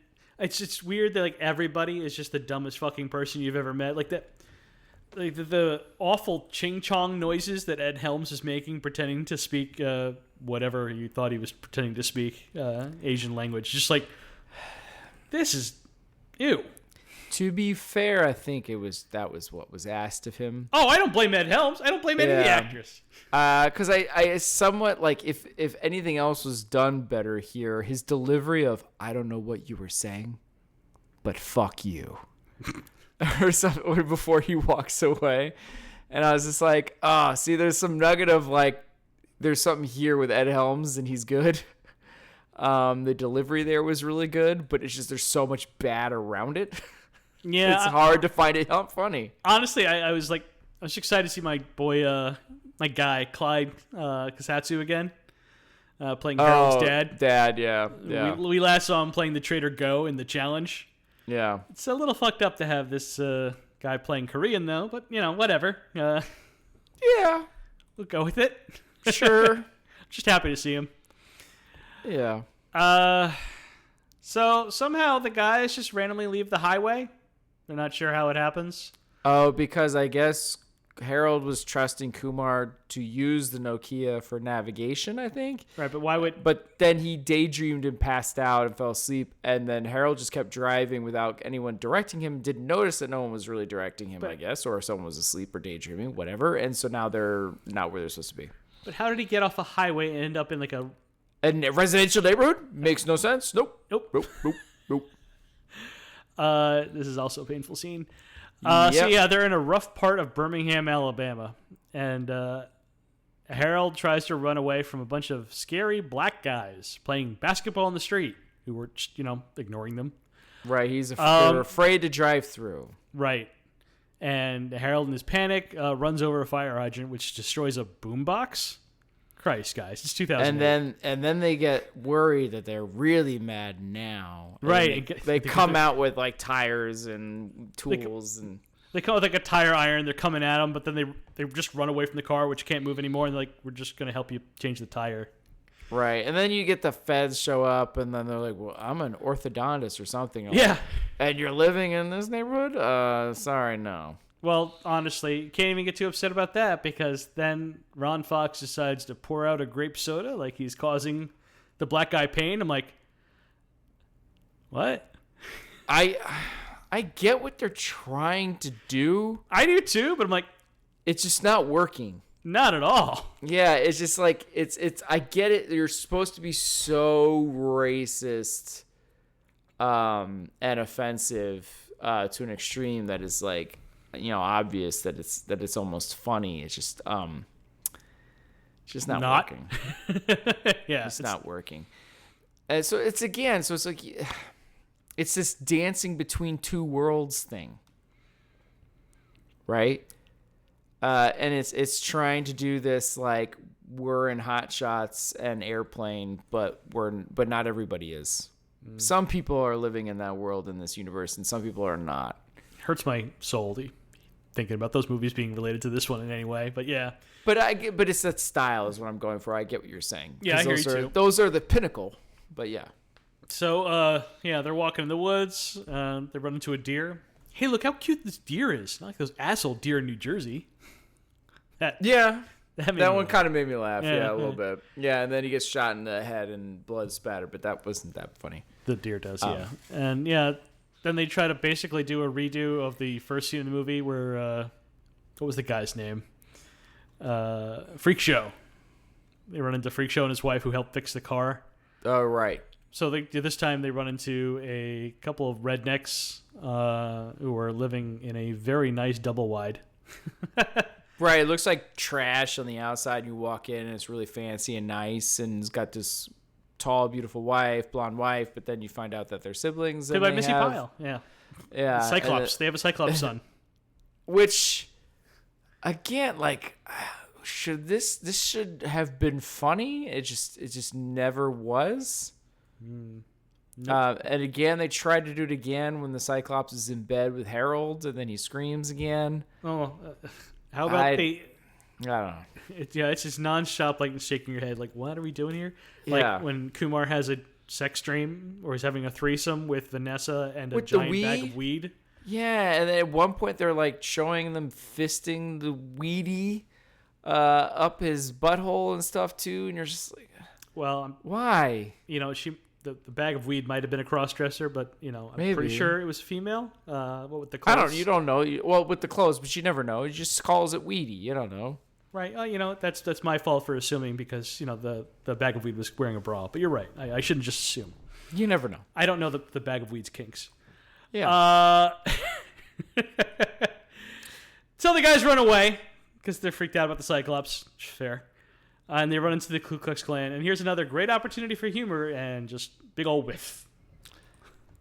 [SPEAKER 2] it's just weird that like everybody is just the dumbest fucking person you've ever met. Like that, like the awful ching chong noises that Ed Helms is making, pretending to speak whatever you thought he was pretending to speak, Asian language. Just like, this is ew.
[SPEAKER 1] To be fair, I think that was what was asked of him.
[SPEAKER 2] Oh, I don't blame Ed Helms. I don't blame any of the actors.
[SPEAKER 1] Because I somewhat like if anything else was done better here, his delivery of "I don't know what you were saying, but fuck you," or something, or before he walks away, and I was just like, see, there's some nugget of like, there's something here with Ed Helms, and he's good. The delivery there was really good, but it's just there's so much bad around it.
[SPEAKER 2] Yeah,
[SPEAKER 1] it's hard to find it funny.
[SPEAKER 2] Honestly, I was excited to see my boy, my guy Clyde Kasatsu again. playing Harold's dad.
[SPEAKER 1] Dad, yeah.
[SPEAKER 2] We last saw him playing the Trader Go in the challenge.
[SPEAKER 1] Yeah.
[SPEAKER 2] It's a little fucked up to have this guy playing Korean, though, but, whatever.
[SPEAKER 1] Yeah.
[SPEAKER 2] We'll go with it.
[SPEAKER 1] Sure.
[SPEAKER 2] Just happy to see him.
[SPEAKER 1] Yeah.
[SPEAKER 2] So somehow the guys just randomly leave the highway. They're not sure how it happens.
[SPEAKER 1] Oh, because I guess Harold was trusting Kumar to use the Nokia for navigation, I think.
[SPEAKER 2] Right, but why would...
[SPEAKER 1] But then he daydreamed and passed out and fell asleep, and then Harold just kept driving without anyone directing him, didn't notice that no one was really directing him, I guess, or someone was asleep or daydreaming, whatever, and so now they're not where they're supposed to be.
[SPEAKER 2] But how did he get off a highway and end up in like a
[SPEAKER 1] residential neighborhood? Makes no sense. Nope.
[SPEAKER 2] This is also a painful scene.
[SPEAKER 1] Yep.
[SPEAKER 2] So yeah, they're in a rough part of Birmingham, Alabama, and Harold tries to run away from a bunch of scary black guys playing basketball in the street who were, ignoring them.
[SPEAKER 1] Right, they're afraid to drive through.
[SPEAKER 2] Right, and Harold in his panic runs over a fire hydrant, which destroys a boombox. Christ, guys, it's 2008.
[SPEAKER 1] And then they get worried that they're really mad now.
[SPEAKER 2] Right.
[SPEAKER 1] They come out with like tires and tools and
[SPEAKER 2] they come with like a tire iron. They're coming at them, but then they just run away from the car, which can't move anymore. And they're like, we're just gonna help you change the tire.
[SPEAKER 1] Right. And then you get the feds show up, and then they're like, well, I'm an orthodontist or something.
[SPEAKER 2] Yeah.
[SPEAKER 1] And you're living in this neighborhood? Sorry, no.
[SPEAKER 2] Well, honestly, you can't even get too upset about that because then Ron Fox decides to pour out a grape soda like he's causing the black guy pain. I'm like, what?
[SPEAKER 1] I get what they're trying to do.
[SPEAKER 2] I do too, but I'm like,
[SPEAKER 1] it's just not working.
[SPEAKER 2] Not at all.
[SPEAKER 1] Yeah, it's just like it's I get it. You're supposed to be so racist and offensive to an extreme that is like, obvious that it's almost funny. It's just not working.
[SPEAKER 2] Yeah,
[SPEAKER 1] it's not working. And so it's like it's this dancing between two worlds thing, right? And it's trying to do this like we're in Hot Shots and Airplane, but not everybody is. Some people are living in that world in this universe, and some people are not.
[SPEAKER 2] Hurts my soul thinking about those movies being related to this one in any way, but yeah.
[SPEAKER 1] But it's that style is what I'm going for. I get what you're saying.
[SPEAKER 2] Yeah, I hear you too.
[SPEAKER 1] Those are the pinnacle. But yeah.
[SPEAKER 2] So they're walking in the woods. They run into a deer. Hey, look how cute this deer is! Not like those asshole deer in New Jersey. That one kind of made me laugh. Yeah, a little bit. Yeah, and then he gets shot in the head and blood spatter, but that wasn't that funny. The deer does, yeah. And yeah. Then they try to basically do a redo of the first scene in the movie where, what was the guy's name? Freak Show. They run into Freak Show and his wife who helped fix the car.
[SPEAKER 1] Oh, right.
[SPEAKER 2] So this time they run into a couple of rednecks who are living in a very nice double wide.
[SPEAKER 1] Right. It looks like trash on the outside. You walk in and it's really fancy and nice, and it's got this tall, beautiful blonde wife, but then you find out that they're siblings.
[SPEAKER 2] Played by Missy Pyle, yeah. Cyclops. They have a Cyclops son.
[SPEAKER 1] Which, again, like, this should have been funny. It just never was.
[SPEAKER 2] Nope.
[SPEAKER 1] And again, they tried to do it again when the Cyclops is in bed with Harold, and then he screams again.
[SPEAKER 2] Oh, how about
[SPEAKER 1] I don't know.
[SPEAKER 2] It's just nonstop, like shaking your head, like, what are we doing here? Like when Kumar has a sex dream, or he's having a threesome with Vanessa and a giant bag of weed.
[SPEAKER 1] Yeah, and then at one point they're like showing them fisting the weedy up his butthole and stuff too, and you're just like,
[SPEAKER 2] well,
[SPEAKER 1] why?
[SPEAKER 2] The bag of weed might have been a cross-dresser, but I'm pretty sure it was female. What with the clothes?
[SPEAKER 1] You don't know. Well, with the clothes, but you never know. He just calls it weedy. You don't know.
[SPEAKER 2] Right. That's my fault for assuming because the bag of weed was wearing a bra. But you're right. I shouldn't just assume.
[SPEAKER 1] You never know.
[SPEAKER 2] I don't know the bag of weed's kinks.
[SPEAKER 1] Yeah.
[SPEAKER 2] So the guys run away because they're freaked out about the Cyclops. Fair. And they run into the Ku Klux Klan. And here's another great opportunity for humor and just big old whiff.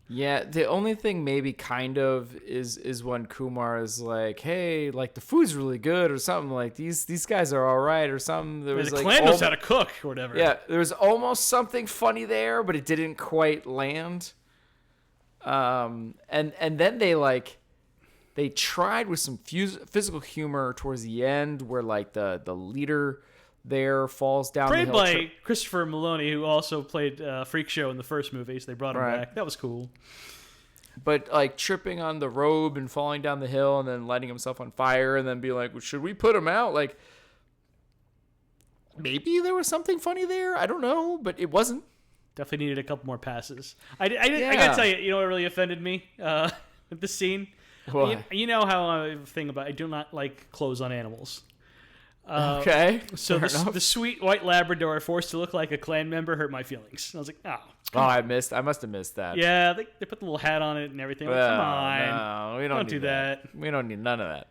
[SPEAKER 1] Yeah, the only thing maybe kind of is when Kumar is like, "Hey, like the food's really good," or something like these guys are all right, or something. There was
[SPEAKER 2] The
[SPEAKER 1] like
[SPEAKER 2] clan knows how to cook or whatever.
[SPEAKER 1] yeah, there was almost something funny there, but it didn't quite land. And then they tried with some physical humor towards the end, where like the leader there falls down
[SPEAKER 2] Played
[SPEAKER 1] the
[SPEAKER 2] by
[SPEAKER 1] hill.
[SPEAKER 2] Christopher Maloney, who also played Freak Show in the first movie, so they brought him
[SPEAKER 1] Right.
[SPEAKER 2] back. That was cool.
[SPEAKER 1] But like tripping on the robe and falling down the hill and then lighting himself on fire and then be like, well, should we put him out? Like, maybe there was something funny there. I don't know, but it wasn't.
[SPEAKER 2] Definitely needed a couple more passes. I gotta tell you, you know what really offended me with this scene?
[SPEAKER 1] What?
[SPEAKER 2] You know how I think about I do not like clothes on animals.
[SPEAKER 1] Okay.
[SPEAKER 2] So
[SPEAKER 1] fair enough.
[SPEAKER 2] the sweet white Labrador forced to look like a clan member hurt my feelings. I was like, oh.
[SPEAKER 1] I must have missed that.
[SPEAKER 2] Yeah, they put the little hat on it and everything. Like, come on.
[SPEAKER 1] No, we don't
[SPEAKER 2] do
[SPEAKER 1] need
[SPEAKER 2] that.
[SPEAKER 1] We don't need none of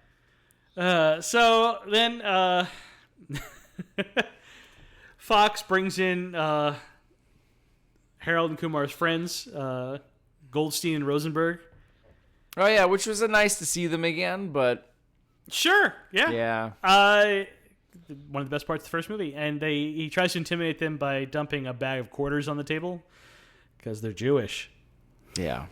[SPEAKER 1] that.
[SPEAKER 2] So then Fox brings in Harold and Kumar's friends, Goldstein and Rosenberg.
[SPEAKER 1] Oh yeah, which was nice to see them again, but
[SPEAKER 2] Sure, yeah.
[SPEAKER 1] yeah.
[SPEAKER 2] One of the best parts of the first movie. And he tries to intimidate them by dumping a bag of quarters on the table because they're Jewish.
[SPEAKER 1] Yeah.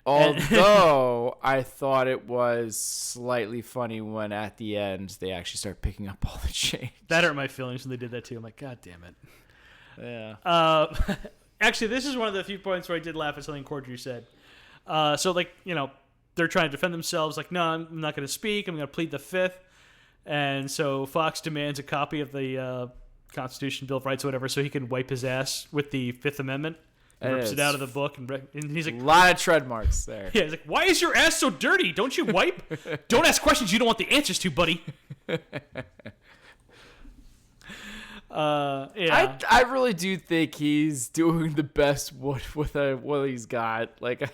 [SPEAKER 1] Although I thought it was slightly funny when at the end they actually start picking up all the change.
[SPEAKER 2] That hurt my feelings when they did that too. I'm like, God damn it.
[SPEAKER 1] Yeah.
[SPEAKER 2] Actually, this is one of the few points where I did laugh at something Cordry said. So, like, you know, they're trying to defend themselves. Like, no, I'm not going to speak. I'm going to plead the Fifth. And so Fox demands a copy of the Constitution, Bill of Rights, or whatever, so he can wipe his ass with the Fifth Amendment. And rips it out of the book. And he's like,
[SPEAKER 1] a lot of tread marks there.
[SPEAKER 2] yeah, he's like, why is your ass so dirty? Don't you wipe? Don't ask questions you don't want the answers to, buddy. Yeah.
[SPEAKER 1] I really do think he's doing the best with what he's got. Like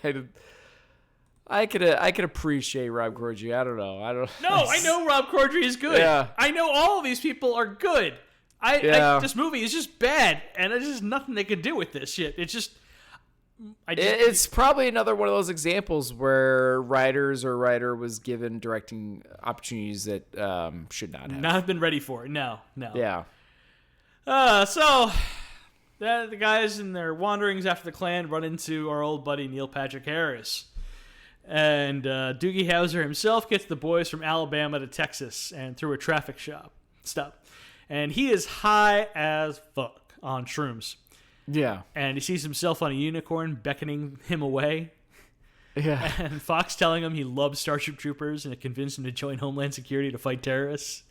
[SPEAKER 1] I could appreciate Rob Corddry. I don't know.
[SPEAKER 2] No, I know Rob Corddry is good.
[SPEAKER 1] Yeah.
[SPEAKER 2] I know all of these people are good. This movie is just bad, and there's just nothing they can do with this shit. It's just,
[SPEAKER 1] it's probably another one of those examples where writer was given directing opportunities that should not have.
[SPEAKER 2] Not have been ready for it. No.
[SPEAKER 1] Yeah.
[SPEAKER 2] So the guys in their wanderings after the Klan run into our old buddy Neil Patrick Harris. And Doogie Howser himself gets the boys from Alabama to Texas and through a traffic stop. And he is high as fuck on shrooms.
[SPEAKER 1] Yeah.
[SPEAKER 2] And he sees himself on a unicorn beckoning him away.
[SPEAKER 1] Yeah.
[SPEAKER 2] And Fox telling him he loves Starship Troopers and it convinced him to join Homeland Security to fight terrorists.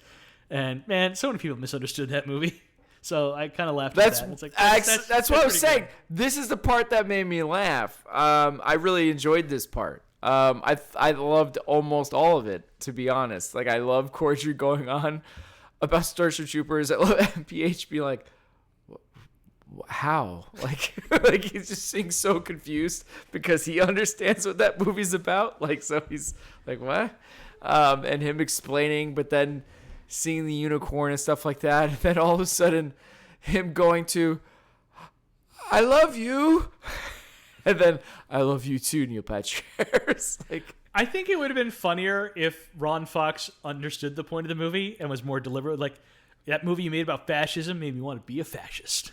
[SPEAKER 2] And, man, so many people misunderstood that movie. So I kind of laughed at that. It's like,
[SPEAKER 1] that's what I was saying.
[SPEAKER 2] good.
[SPEAKER 1] This is the part that made me laugh. I really enjoyed this part. I loved almost all of it, to be honest. Like, I love Corddry going on about Starship Troopers. I love MPH being like, how? Like, like he's just being so confused because he understands what that movie's about. Like, so he's like, what? And him explaining, but then seeing the unicorn and stuff like that. And then all of a sudden, him going to, I love you. And then, I love you too, Neil Patrick Harris. Like,
[SPEAKER 2] I think it would have been funnier if Ron Fox understood the point of the movie and was more deliberate. Like, that movie you made about fascism made me want to be a fascist.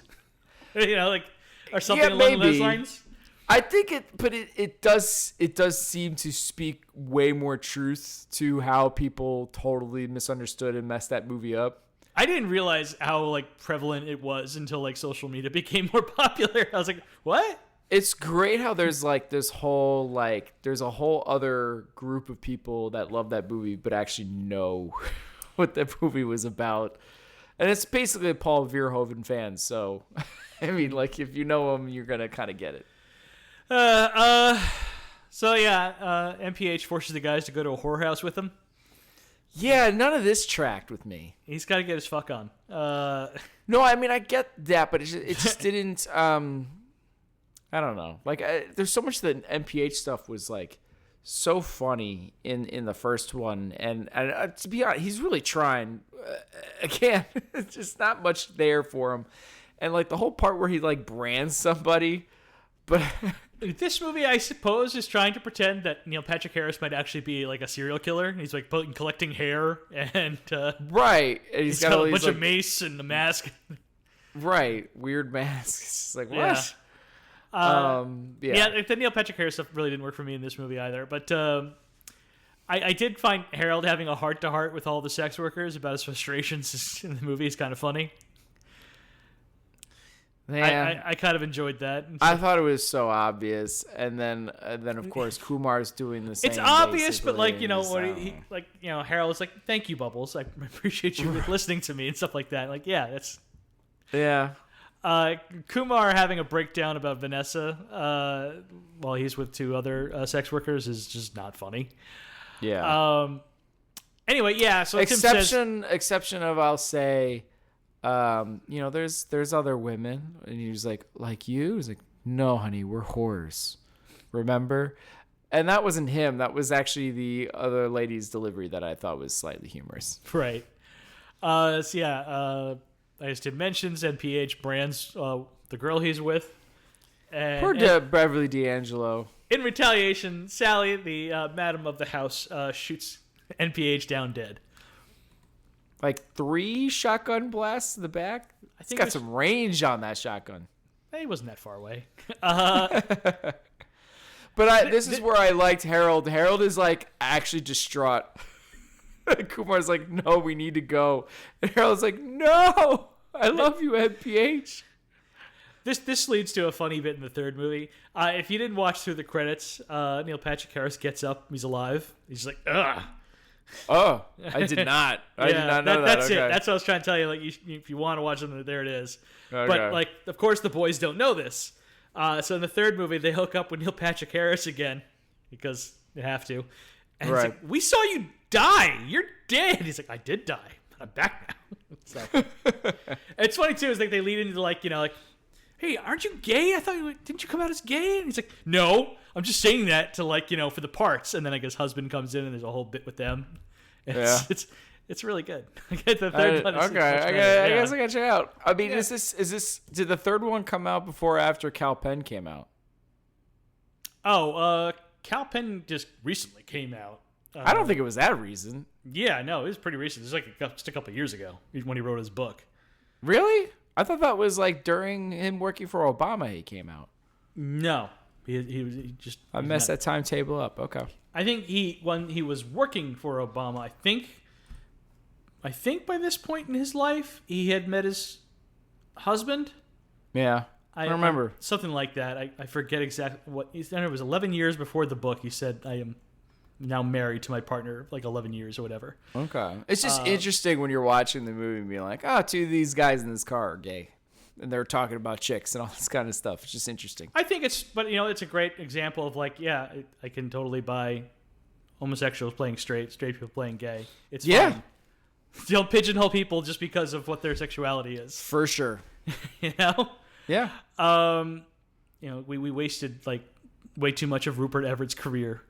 [SPEAKER 2] You know, like, or something along those lines.
[SPEAKER 1] I think it does seem to speak way more truth to how people totally misunderstood and messed that movie up.
[SPEAKER 2] I didn't realize how, like, prevalent it was until, like, social media became more popular. I was like, what?
[SPEAKER 1] It's great how there's like this whole there's a whole other group of people that love that movie but actually know what that movie was about, and it's basically Paul Verhoeven fans. So, I mean, like, if you know him, you're gonna kind of get it.
[SPEAKER 2] So yeah, MPH forces the guys to go to a whorehouse with him.
[SPEAKER 1] Yeah, none of this tracked with me.
[SPEAKER 2] He's got to get his fuck on.
[SPEAKER 1] No, I mean, I get that, but it just didn't. I don't know. Like, there's so much that MPH stuff was like so funny in the first one, and to be honest, he's really trying. Again, it's just not much there for him, and like the whole part where he like brands somebody, But
[SPEAKER 2] this movie, I suppose, is trying to pretend that Neil Patrick Harris might actually be like a serial killer. He's like collecting hair and
[SPEAKER 1] right, and
[SPEAKER 2] he's got a bunch of mace and the mask. Right,
[SPEAKER 1] weird mask. It's just like
[SPEAKER 2] yeah.
[SPEAKER 1] what?
[SPEAKER 2] Yeah, the Neil Patrick Harris stuff really didn't work for me in this movie either. But I did find Harold having a heart-to-heart with all the sex workers about his frustrations in the movie is kind of funny.
[SPEAKER 1] Yeah.
[SPEAKER 2] I kind of enjoyed that.
[SPEAKER 1] I thought it was so obvious, and then of course Kumar's doing the same.
[SPEAKER 2] It's obvious, but like Harold's like, "Thank you, Bubbles. I appreciate you listening to me and stuff like that." Like, yeah, that's
[SPEAKER 1] yeah.
[SPEAKER 2] Kumar having a breakdown about Vanessa while he's with two other sex workers is just not funny.
[SPEAKER 1] Yeah.
[SPEAKER 2] Anyway, yeah. So
[SPEAKER 1] exception of I'll say. There's other women, and he's like you? He's like, no, honey, we're whores. Remember? And that wasn't him. That was actually the other lady's delivery that I thought was slightly humorous.
[SPEAKER 2] Right. As Tim mentions, NPH brands the girl he's with.
[SPEAKER 1] Poor Beverly D'Angelo.
[SPEAKER 2] In retaliation, Sally, the madam of the house, shoots NPH down dead.
[SPEAKER 1] Like 3 shotgun blasts to the back. I think it's got some range on that shotgun.
[SPEAKER 2] He wasn't that far away.
[SPEAKER 1] But this is where I liked Harold. Harold is like actually distraught. Kumar's like, no, we need to go. And Harold's like, no, I love you, NPH.
[SPEAKER 2] This leads to a funny bit in the third movie. If you didn't watch through the credits, Neil Patrick Harris gets up. He's alive. He's like, ugh.
[SPEAKER 1] Oh, I did not. I did not know that.
[SPEAKER 2] That's it. That's what I was trying to tell you. Like, if you want to watch them, there it is. Okay. But like, of course, the boys don't know this. So in the third movie, they hook up with Neil Patrick Harris again because they have to. And right. He's like, we saw you die. You're dead. He's like, I did die. I'm back now. So it's funny too. Is like they lead into like hey, aren't you gay? I thought didn't you come out as gay? And he's like, no, I'm just saying that to for the parts. And then I guess husband comes in and there's a whole bit with them. It's really good. The third one is
[SPEAKER 1] I guess I gotta check out. I mean, is this did the third one come out before or after Cal Penn came out?
[SPEAKER 2] Oh, Cal Penn just recently came out.
[SPEAKER 1] I don't think it was that recent.
[SPEAKER 2] Yeah, no, it was pretty recent. It was just a couple of years ago when he wrote his book.
[SPEAKER 1] Really? I thought that was like during him working for Obama he came out.
[SPEAKER 2] No. He just...
[SPEAKER 1] I messed that timetable up. Okay.
[SPEAKER 2] I think when he was working for Obama, I think by this point in his life, he had met his husband.
[SPEAKER 1] Yeah. I remember.
[SPEAKER 2] Something like that. I forget exactly what... It was 11 years before the book. He said, I am now married to my partner, like 11 years or whatever.
[SPEAKER 1] Okay. It's just interesting when you're watching the movie and being like, oh, 2 of these guys in this car are gay. And they're talking about chicks and all this kind of stuff. It's just interesting.
[SPEAKER 2] I think it's a great example of I can totally buy homosexuals playing straight people playing gay. It's fun. Don't pigeonhole people just because of what their sexuality is.
[SPEAKER 1] For sure.
[SPEAKER 2] Yeah. We wasted way too much of Rupert Everett's career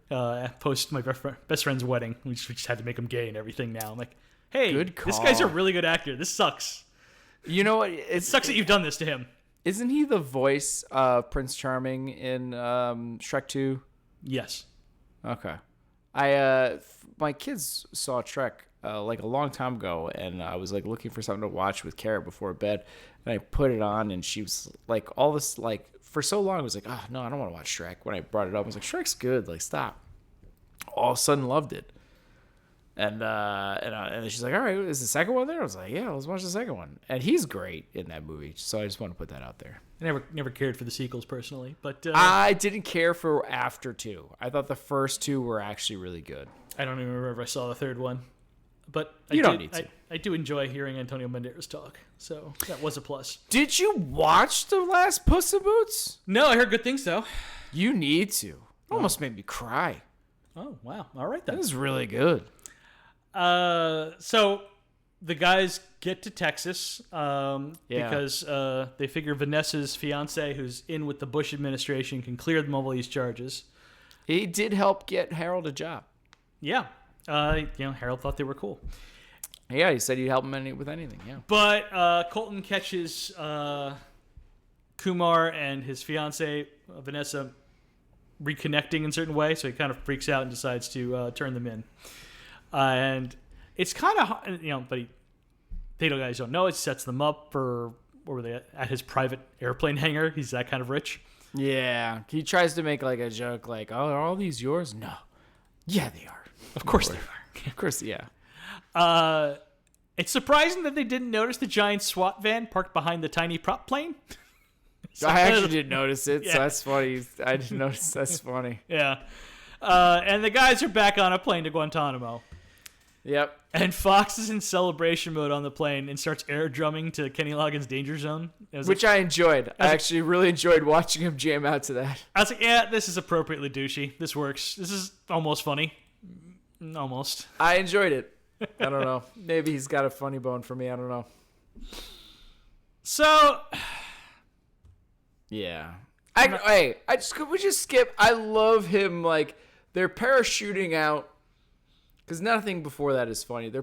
[SPEAKER 2] post my best friend's wedding. We just had to make him gay and everything now. I'm like, hey, this guy's a really good actor. This sucks.
[SPEAKER 1] You know what?
[SPEAKER 2] It sucks that you've done this to him.
[SPEAKER 1] Isn't he the voice of Prince Charming in Shrek 2?
[SPEAKER 2] Yes.
[SPEAKER 1] Okay. My kids saw Shrek a long time ago, and I was looking for something to watch with Kara before bed, and I put it on, and she was all this for so long I was like, oh no, I don't want to watch Shrek. When I brought it up, I was like, Shrek's good, stop. All of a sudden loved it. And then she's like, all right, is the second one there? I was like, yeah, let's watch the second one. And he's great in that movie, so I just want to put that out there.
[SPEAKER 2] I never cared for the sequels personally, but
[SPEAKER 1] I didn't care for after 2. I thought the first 2 were actually really good.
[SPEAKER 2] I don't even remember if I saw the third one, but
[SPEAKER 1] you don't need to.
[SPEAKER 2] I do enjoy hearing Antonio Banderas talk, so that was a plus.
[SPEAKER 1] Did you watch the last Puss in Boots?
[SPEAKER 2] No, I heard good things though.
[SPEAKER 1] You need to. It almost made me cry.
[SPEAKER 2] Oh wow! All right then.
[SPEAKER 1] It was really good.
[SPEAKER 2] So the guys get to Texas because they figure Vanessa's fiance, who's in with the Bush administration, can clear them of all these charges.
[SPEAKER 1] He did help get Harold a job.
[SPEAKER 2] Yeah. Harold thought they were cool.
[SPEAKER 1] Yeah, he said he'd help him with anything, yeah.
[SPEAKER 2] But Colton catches Kumar and his fiance Vanessa reconnecting in a certain way, so he kind of freaks out and decides to turn them in. And it's kind of, but they guys don't know. It sets them up for, where were they at his private airplane hangar? He's that kind of rich.
[SPEAKER 1] Yeah, he tries to make like a joke, like, "Oh, are all these yours?" No, yeah, they are.
[SPEAKER 2] Of course they are.
[SPEAKER 1] Of course, yeah.
[SPEAKER 2] It's surprising that they didn't notice the giant SWAT van parked behind the tiny prop plane.
[SPEAKER 1] I actually didn't notice it,
[SPEAKER 2] Yeah.
[SPEAKER 1] so that's funny. I didn't notice. That's funny.
[SPEAKER 2] Yeah. And the guys are back on a plane to Guantanamo.
[SPEAKER 1] Yep.
[SPEAKER 2] And Fox is in celebration mode on the plane and starts air drumming to Kenny Loggins' Danger Zone.
[SPEAKER 1] Which I enjoyed. I actually really enjoyed watching him jam out to that.
[SPEAKER 2] I was like, yeah, this is appropriately douchey. This works. This is almost funny. Almost.
[SPEAKER 1] I enjoyed it. I don't know. Maybe he's got a funny bone for me. I don't know.
[SPEAKER 2] So,
[SPEAKER 1] yeah. Could we just skip? I love him. Like, they're parachuting out. Because nothing before that is funny. They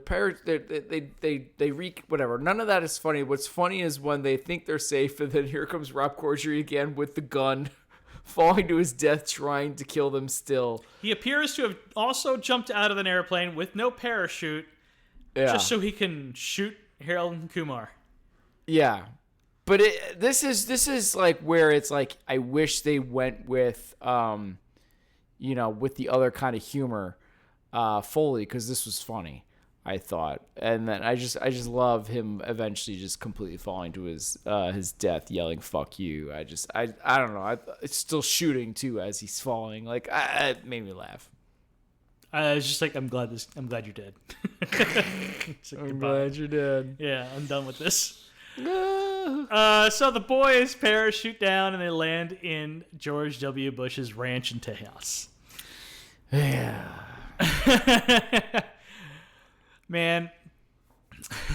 [SPEAKER 1] whatever. None of that is funny. What's funny is when they think they're safe, and then here comes Rob Corddry again with the gun, falling to his death, trying to kill them still.
[SPEAKER 2] he appears to have also jumped out of an airplane with no parachute, just so he can shoot Harold and Kumar.
[SPEAKER 1] Yeah. But this is like where it's like, I wish they went with, with the other kind of humor. Fully, because this was funny, I thought, and then I just love him eventually just completely falling to his death, yelling "fuck you." I don't know. It's still shooting too as he's falling. Like, it made me laugh.
[SPEAKER 2] I was just like, I'm glad you're dead.
[SPEAKER 1] I'm glad you're dead.
[SPEAKER 2] Yeah, I'm done with this. So the boys parachute down and they land in George W. Bush's ranch in Tejas.
[SPEAKER 1] Yeah.
[SPEAKER 2] Man,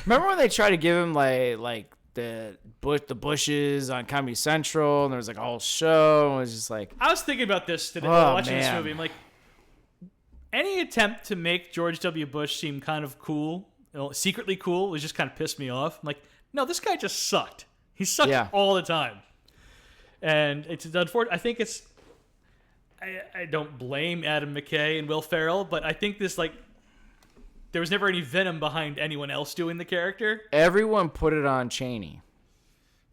[SPEAKER 1] remember when they tried to give him like the Bushes on Comedy Central, and there was like a whole show, and it was just like,
[SPEAKER 2] I was thinking about this today,
[SPEAKER 1] Oh,
[SPEAKER 2] watching this
[SPEAKER 1] man.
[SPEAKER 2] movie. I'm like, any attempt to make George W. Bush seem kind of cool, secretly cool, was just kind of pissed me off. I'm like, no, this guy just sucked. He sucked all the time, and it's unfortunate. I think it's. I don't blame Adam McKay and Will Ferrell, but I think this, like, there was never any venom behind anyone else doing the character.
[SPEAKER 1] everyone put it on Cheney.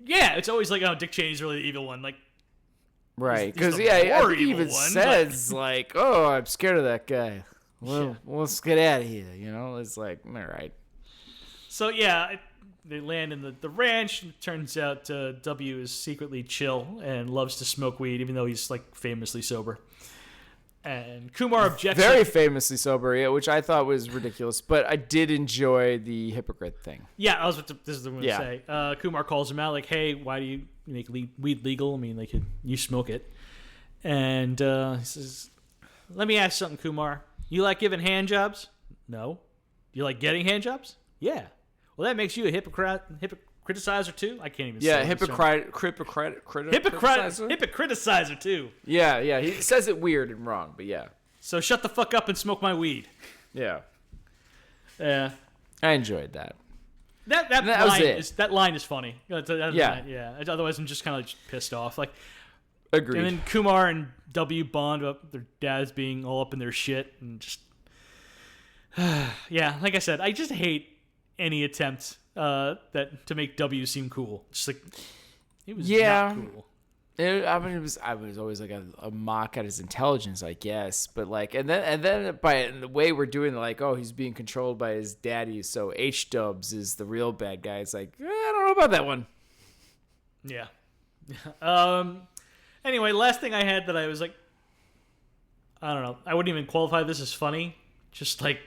[SPEAKER 2] Yeah, it's always like, oh, Dick Cheney's really the evil one. Like,
[SPEAKER 1] Right,
[SPEAKER 2] he's
[SPEAKER 1] because
[SPEAKER 2] the
[SPEAKER 1] I
[SPEAKER 2] more
[SPEAKER 1] think he
[SPEAKER 2] evil
[SPEAKER 1] even
[SPEAKER 2] one,
[SPEAKER 1] says like, "Oh, I'm scared of that guy. Well, let's get out of here." You know, it's like, all right.
[SPEAKER 2] So yeah, they land in the ranch. It turns out W is secretly chill and loves to smoke weed, even though he's like famously sober. And Kumar objects.
[SPEAKER 1] Very famously sober, yeah, which I thought was ridiculous, but I did enjoy the hypocrite thing.
[SPEAKER 2] Yeah, this is what I'm gonna say. Kumar calls him out, like, "Hey, why do you make weed legal? I mean, like, you smoke it." And he says, "Let me ask something, Kumar. You like giving hand jobs? No. You like getting hand jobs? Yeah. Well, that makes you a hypocriticizer too. I can't even say it. Hypocriticizer too.
[SPEAKER 1] Yeah. He says it weird and wrong, but yeah.
[SPEAKER 2] So shut the fuck up and smoke my weed."
[SPEAKER 1] Yeah.
[SPEAKER 2] Yeah.
[SPEAKER 1] I enjoyed that.
[SPEAKER 2] That line is funny.
[SPEAKER 1] Yeah.
[SPEAKER 2] Otherwise, I'm just kind of like pissed off. Like,
[SPEAKER 1] Agreed.
[SPEAKER 2] and then Kumar and W bond about their dads being all up in their shit and just. Yeah, like I said, I just hate any attempt to make W seem cool. Just like it was not cool.
[SPEAKER 1] I was always like a mock at his intelligence, I guess. But like, and then by the way we're doing, like, oh, he's being controlled by his daddy, so H-Dubs is the real bad guy. It's like, I don't know about that one.
[SPEAKER 2] Yeah. Anyway, last thing I had that I was like, I don't know. I wouldn't even qualify this as funny. Just like,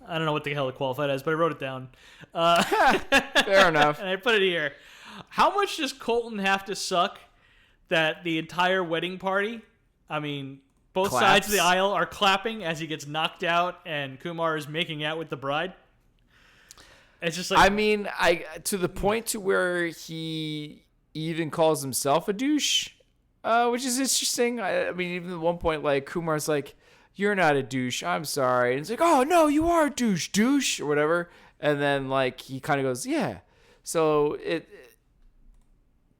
[SPEAKER 2] I don't know what the hell it qualified as, but I wrote it down.
[SPEAKER 1] Fair enough.
[SPEAKER 2] And I put it here. How much does Colton have to suck that the entire wedding party, I mean, both sides of the aisle are clapping as he gets knocked out and Kumar is making out with the bride? It's just like...
[SPEAKER 1] I mean, to the point to where he even calls himself a douche, which is interesting. I mean, even at one point, like, Kumar's like, "You're not a douche. I'm sorry." And it's like, "Oh, no, you are a douche, or whatever. And then, like, he kind of goes, "Yeah." So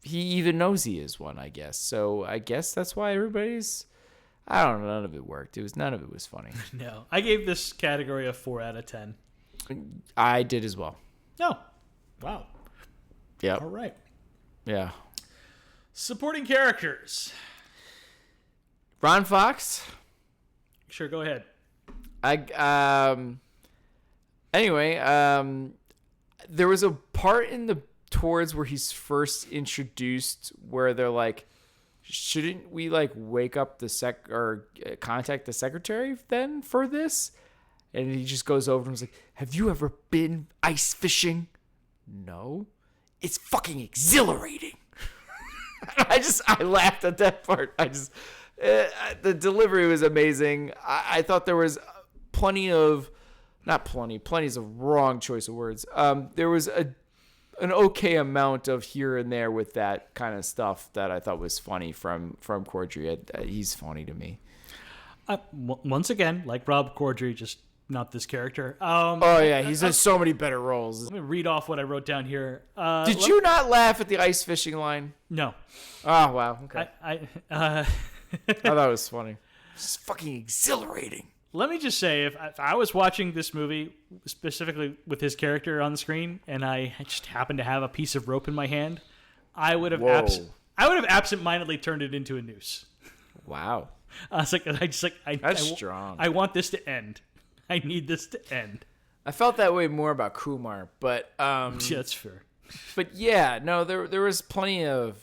[SPEAKER 1] he even knows he is one, I guess. So I guess that's why everybody's. I don't know. None of it worked. None of it was funny.
[SPEAKER 2] No, I gave this category a 4 out of 10.
[SPEAKER 1] I did as well.
[SPEAKER 2] Oh, wow.
[SPEAKER 1] Yeah.
[SPEAKER 2] All right.
[SPEAKER 1] Yeah.
[SPEAKER 2] Supporting characters.
[SPEAKER 1] Ron Fox.
[SPEAKER 2] Sure, go ahead.
[SPEAKER 1] Anyway, there was a part in the towards where he's first introduced where they're like, shouldn't we like wake up or contact the secretary then for this? And he just goes over and was like, have you ever been ice fishing? No. It's fucking exhilarating. I laughed at that part. The delivery was amazing. I thought there was plenty is a wrong choice of words. There was an okay amount of here and there with that kind of stuff that I thought was funny from Corddry. He's funny to me.
[SPEAKER 2] Once again, like Rob Corddry, just not this character.
[SPEAKER 1] He's in so many better roles.
[SPEAKER 2] Let me read off what I wrote down here.
[SPEAKER 1] Did you not laugh at the ice fishing line?
[SPEAKER 2] No.
[SPEAKER 1] Oh, wow. Okay.
[SPEAKER 2] I
[SPEAKER 1] thought it was funny. It's fucking exhilarating.
[SPEAKER 2] Let me just say, if I was watching this movie specifically with his character on the screen, and I just happened to have a piece of rope in my hand, I would have absentmindedly turned it into a noose.
[SPEAKER 1] Wow.
[SPEAKER 2] That's
[SPEAKER 1] strong.
[SPEAKER 2] I want this to end. I need this to end.
[SPEAKER 1] I felt that way more about Kumar, but
[SPEAKER 2] yeah, that's fair.
[SPEAKER 1] But yeah, no, there was plenty of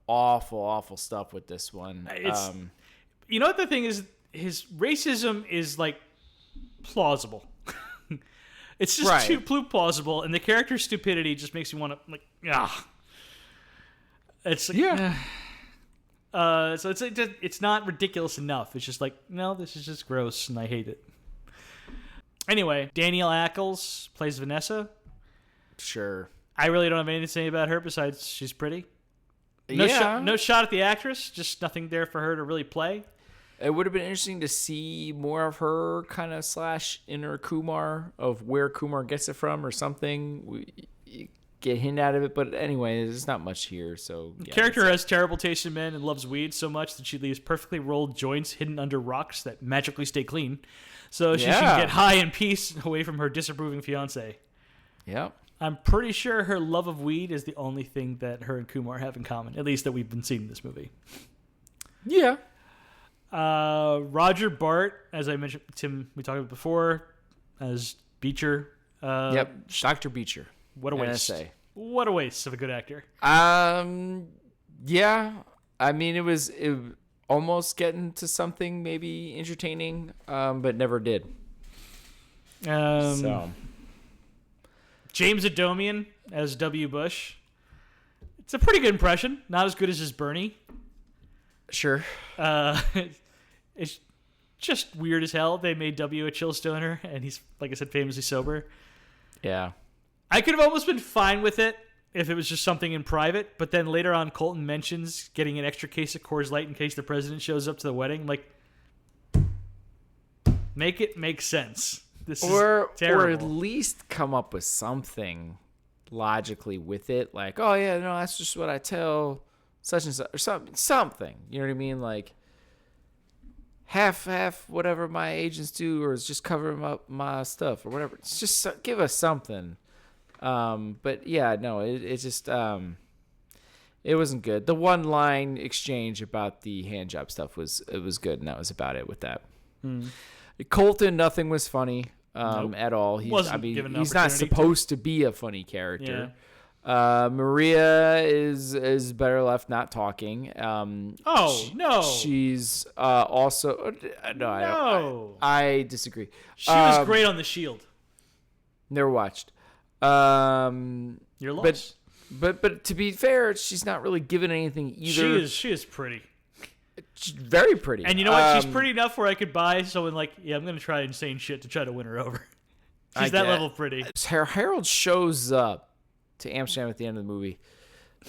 [SPEAKER 1] awful stuff with this one.
[SPEAKER 2] You know what the thing is? His racism is like plausible. It's just too plausible, and the character's stupidity just makes you want to It's like,
[SPEAKER 1] yeah.
[SPEAKER 2] So it's not ridiculous enough. It's just like, no, this is just gross, and I hate it. Anyway, Danielle Ackles plays Vanessa.
[SPEAKER 1] Sure.
[SPEAKER 2] I really don't have anything to say about her besides she's pretty.
[SPEAKER 1] No
[SPEAKER 2] shot at the actress. Just nothing there for her to really play.
[SPEAKER 1] It would have been interesting to see more of her kind of / inner Kumar, of where Kumar gets it from or something. We get a hint out of it, but anyway, there's not much here. So
[SPEAKER 2] the character has terrible taste in men and loves weed so much that she leaves perfectly rolled joints hidden under rocks that magically stay clean, so she can get high in peace away from her disapproving fiance.
[SPEAKER 1] Yep.
[SPEAKER 2] I'm pretty sure her love of weed is the only thing that her and Kumar have in common, at least that we've been seeing in this movie.
[SPEAKER 1] Yeah.
[SPEAKER 2] Roger Bart, as I mentioned, Tim, we talked about before, as Beecher.
[SPEAKER 1] Yep, Dr. Beecher.
[SPEAKER 2] What a waste.
[SPEAKER 1] NSA.
[SPEAKER 2] What a waste of a good actor.
[SPEAKER 1] Yeah. I mean, it was almost getting to something maybe entertaining, but never did.
[SPEAKER 2] James Adomian as W. Bush. It's a pretty good impression. Not as good as his Bernie.
[SPEAKER 1] Sure.
[SPEAKER 2] It's just weird as hell. They made W a chill stoner, and he's, like I said, famously sober.
[SPEAKER 1] Yeah.
[SPEAKER 2] I could have almost been fine with it if it was just something in private, but then later on, Colton mentions getting an extra case of Coors Light in case the president shows up to the wedding. Like, make it make sense. This is terrible.
[SPEAKER 1] Or at least come up with something logically with it. Like, oh, yeah, no, that's just what I tell such and such, or something. You know what I mean? Like, half whatever my agents do, or is just covering up my stuff or whatever. It's just give us something. But yeah, no, it just it wasn't good. The one line exchange about the hand job stuff was good, and that was about it with that. Colton, nothing was funny at all. He's not supposed to be a funny character.
[SPEAKER 2] Yeah.
[SPEAKER 1] Maria is better left not talking.
[SPEAKER 2] No.
[SPEAKER 1] She's also no. I disagree.
[SPEAKER 2] She was great on The Shield.
[SPEAKER 1] Never watched.
[SPEAKER 2] You're lost.
[SPEAKER 1] But to be fair, she's not really given anything either.
[SPEAKER 2] She is pretty.
[SPEAKER 1] She's very pretty.
[SPEAKER 2] And you know what? She's pretty enough where I could buy someone like, yeah, I'm going to try insane shit to try to win her over. She's that level pretty.
[SPEAKER 1] Harold shows up to Amsterdam at the end of the movie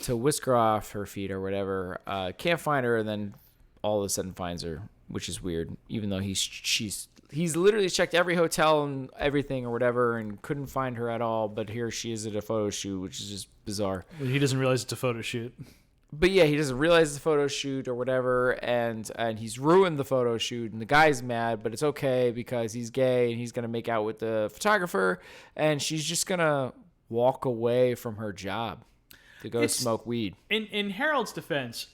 [SPEAKER 1] to whisk her off her feet or whatever. Can't find her, and then all of a sudden finds her, which is weird, even though she's he's literally checked every hotel and everything or whatever and couldn't find her at all. But here she is at a photo shoot, which is just bizarre.
[SPEAKER 2] He doesn't realize it's a photo shoot.
[SPEAKER 1] But yeah, he doesn't realize it's a photo shoot or whatever, and he's ruined the photo shoot, and the guy's mad, but it's okay because he's gay and he's gonna make out with the photographer, and she's just gonna walk away from her job to go smoke weed.
[SPEAKER 2] In Harold's defense,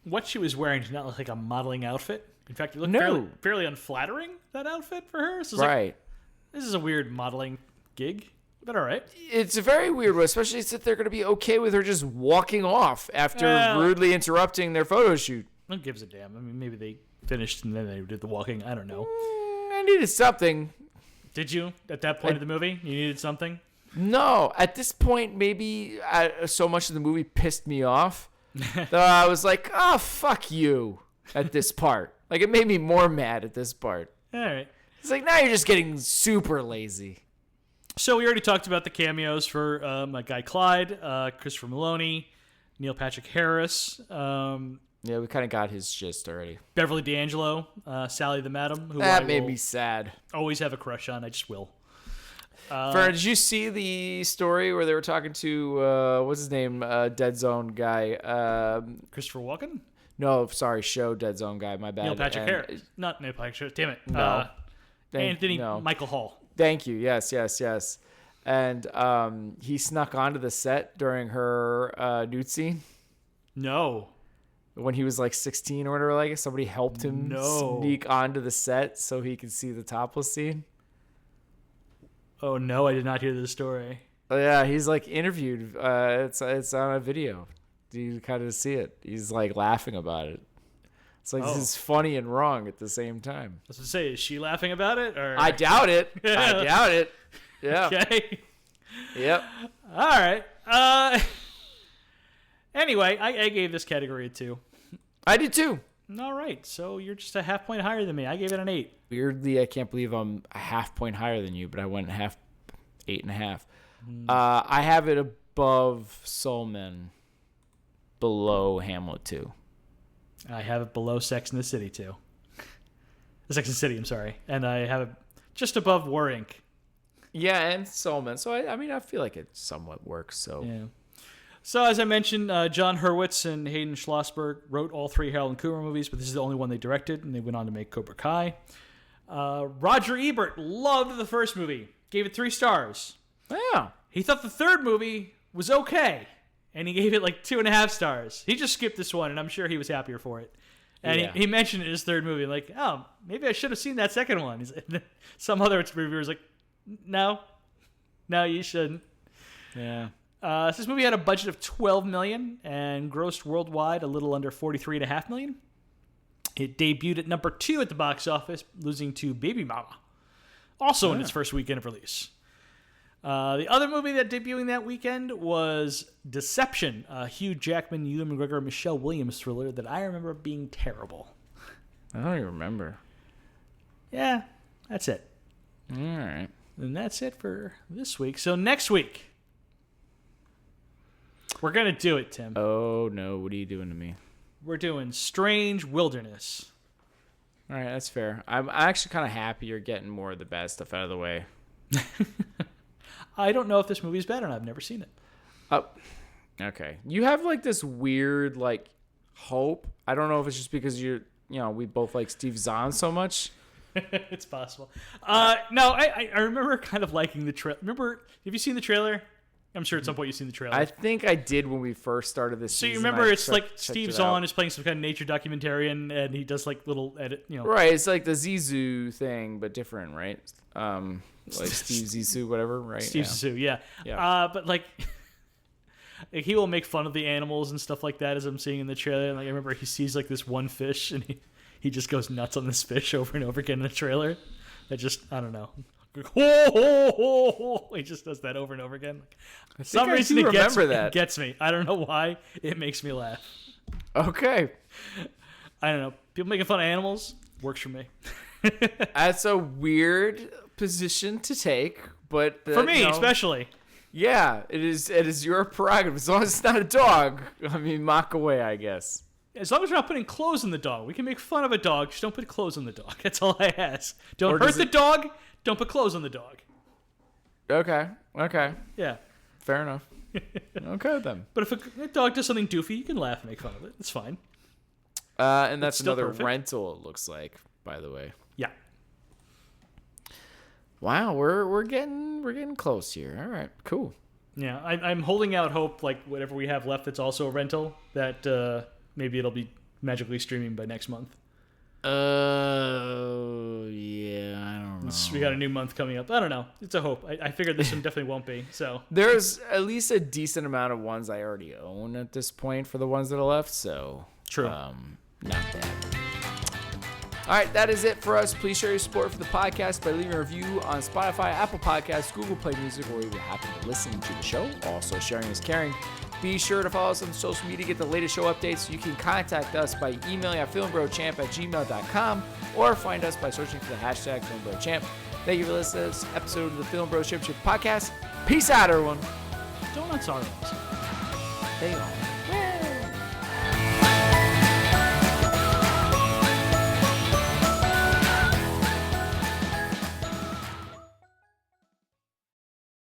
[SPEAKER 2] what she was wearing did not look like a modeling outfit. In fact, it looked fairly unflattering, that outfit for her. So right. This is a weird modeling gig. But all right.
[SPEAKER 1] It's a very weird one, especially since they're going to be okay with her just walking off after rudely interrupting their photo shoot.
[SPEAKER 2] Who gives a damn? I mean, maybe they finished and then they did the walking. I don't know.
[SPEAKER 1] I needed something.
[SPEAKER 2] Did you? At that point of the movie? You needed something?
[SPEAKER 1] No. At this point, maybe so much of the movie pissed me off that I was like, oh, fuck you at this part. Like, it made me more mad at this part.
[SPEAKER 2] All right.
[SPEAKER 1] It's like, now you're just getting super lazy.
[SPEAKER 2] So we already talked about the cameos for my guy Clyde, Christopher Maloney, Neil Patrick Harris.
[SPEAKER 1] Yeah, we kind of got his gist already.
[SPEAKER 2] Beverly D'Angelo, Sally the Madam. Who
[SPEAKER 1] that made me sad.
[SPEAKER 2] Always have a crush on. I just will.
[SPEAKER 1] Fern, did you see the story where they were talking to, what's his name, Dead Zone guy?
[SPEAKER 2] Christopher Walken?
[SPEAKER 1] No, sorry, Dead Zone guy, my bad.
[SPEAKER 2] Neil Patrick Harris. Not Neil Patrick Harris, damn it.
[SPEAKER 1] No.
[SPEAKER 2] Michael Hall.
[SPEAKER 1] Thank you. Yes. And he snuck onto the set during her nude scene.
[SPEAKER 2] No.
[SPEAKER 1] When he was like 16 or whatever, like somebody helped him sneak onto the set so he could see the topless scene.
[SPEAKER 2] Oh no, I did not hear this story.
[SPEAKER 1] Oh, yeah, he's like interviewed. It's on a video. You kind of see it. He's like laughing about it. It's like, this is funny and wrong at the same time.
[SPEAKER 2] I was going to say, is she laughing about it? Or
[SPEAKER 1] I doubt it. I doubt it. Yeah.
[SPEAKER 2] Okay.
[SPEAKER 1] Yep.
[SPEAKER 2] All right. Anyway, I gave this category a 2.
[SPEAKER 1] I did too.
[SPEAKER 2] All right. So you're just a half point higher than me. I gave it an 8.
[SPEAKER 1] Weirdly, I can't believe I'm a half point higher than you, but I went 8.5. I have it above Soul Men, below Hamlet 2.
[SPEAKER 2] I have it below Sex and the City, too. Sex and the City, I'm sorry. And I have it just above War Inc.
[SPEAKER 1] Yeah, and Soul Men. So, I feel like it somewhat works. So,
[SPEAKER 2] yeah. So, as I mentioned, John Hurwitz and Hayden Schlossberg wrote all 3 Harold and Kumar movies, but this is the only one they directed, and they went on to make Cobra Kai. Roger Ebert loved the first movie. Gave it 3 stars.
[SPEAKER 1] Yeah.
[SPEAKER 2] He thought the third movie was okay. And he gave it like 2.5 stars. He just skipped this one, and I'm sure he was happier for it. And he mentioned it in his third movie, like, oh, maybe I should have seen that second one. Some other reviewer's like, no, you shouldn't.
[SPEAKER 1] Yeah.
[SPEAKER 2] So this movie had a budget of $12 million and grossed worldwide a little under $43.5 million. It debuted at number 2 at the box office, losing to Baby Mama, also in its first weekend of release. The other movie that debuting that weekend was Deception, a Hugh Jackman, Ewan McGregor, Michelle Williams thriller that I remember being terrible.
[SPEAKER 1] I don't even remember.
[SPEAKER 2] Yeah, that's it.
[SPEAKER 1] All right.
[SPEAKER 2] And that's it for this week. So next week, we're going to do it, Tim.
[SPEAKER 1] Oh, no. What are you doing to me?
[SPEAKER 2] We're doing Strange Wilderness.
[SPEAKER 1] All right, that's fair. I'm actually kind of happy you're getting more of the bad stuff out of the way.
[SPEAKER 2] I don't know if this movie is bad, and I've never seen it.
[SPEAKER 1] Oh, okay. You have like this weird like hope. I don't know if it's just because we both like Steve Zahn so much.
[SPEAKER 2] It's possible. No, I remember kind of liking the trailer. Have you seen the trailer? I'm sure at some point you've seen the trailer.
[SPEAKER 1] I think I did when we first started this season.
[SPEAKER 2] So you remember it's like Steve Zahn is playing some kind of nature documentarian, and he does like little edit,
[SPEAKER 1] Right, it's like the Zissou thing, but different, right? Like Steve Zissou, whatever, right?
[SPEAKER 2] Steve Zissou, yeah. But like he will make fun of the animals and stuff like that as I'm seeing in the trailer. And like I remember he sees like this one fish, and he just goes nuts on this fish over and over again in the trailer. That just, I don't know. He just does that over and over again. For some reason, it gets me. I don't know why. It makes me laugh.
[SPEAKER 1] Okay.
[SPEAKER 2] I don't know. People making fun of animals works for me.
[SPEAKER 1] That's a weird position to take, but
[SPEAKER 2] for me especially.
[SPEAKER 1] Yeah, it is your prerogative. As long as it's not a dog, I mean, mock away, I guess.
[SPEAKER 2] As long as we're not putting clothes on the dog. We can make fun of a dog. Just don't put clothes on the dog. That's all I ask. Don't hurt the dog. Don't put clothes on the dog.
[SPEAKER 1] Okay.
[SPEAKER 2] Yeah.
[SPEAKER 1] Fair enough. Okay, then.
[SPEAKER 2] But if a dog does something doofy, you can laugh and make fun of it. It's fine.
[SPEAKER 1] And that's
[SPEAKER 2] still
[SPEAKER 1] another
[SPEAKER 2] perfect.
[SPEAKER 1] rental, it looks like, by the way.
[SPEAKER 2] Yeah.
[SPEAKER 1] Wow, we're getting close here. All right, cool.
[SPEAKER 2] Yeah, I'm holding out hope, like whatever we have left that's also a rental, that maybe it'll be magically streaming by next month.
[SPEAKER 1] Yeah, I don't know.
[SPEAKER 2] We got a new month coming up. I don't know. It's a hope. I figured this one definitely won't be. So
[SPEAKER 1] There's at least a decent amount of ones I already own at this point for the ones that are left, so
[SPEAKER 2] true.
[SPEAKER 1] Not bad. All right, that is it for us. Please share your support for the podcast by leaving a review on Spotify, Apple Podcasts, Google Play Music, or wherever you happen to listen to the show. Also, sharing is caring. Be sure to follow us on social media to get the latest show updates. You can contact us by emailing at filmbrochamp@gmail.com or find us by searching for the hashtag filmbrochamp. Thank you for listening to this episode of the Film Bro Ship podcast. Peace out, everyone.
[SPEAKER 2] Donuts are.
[SPEAKER 1] They are.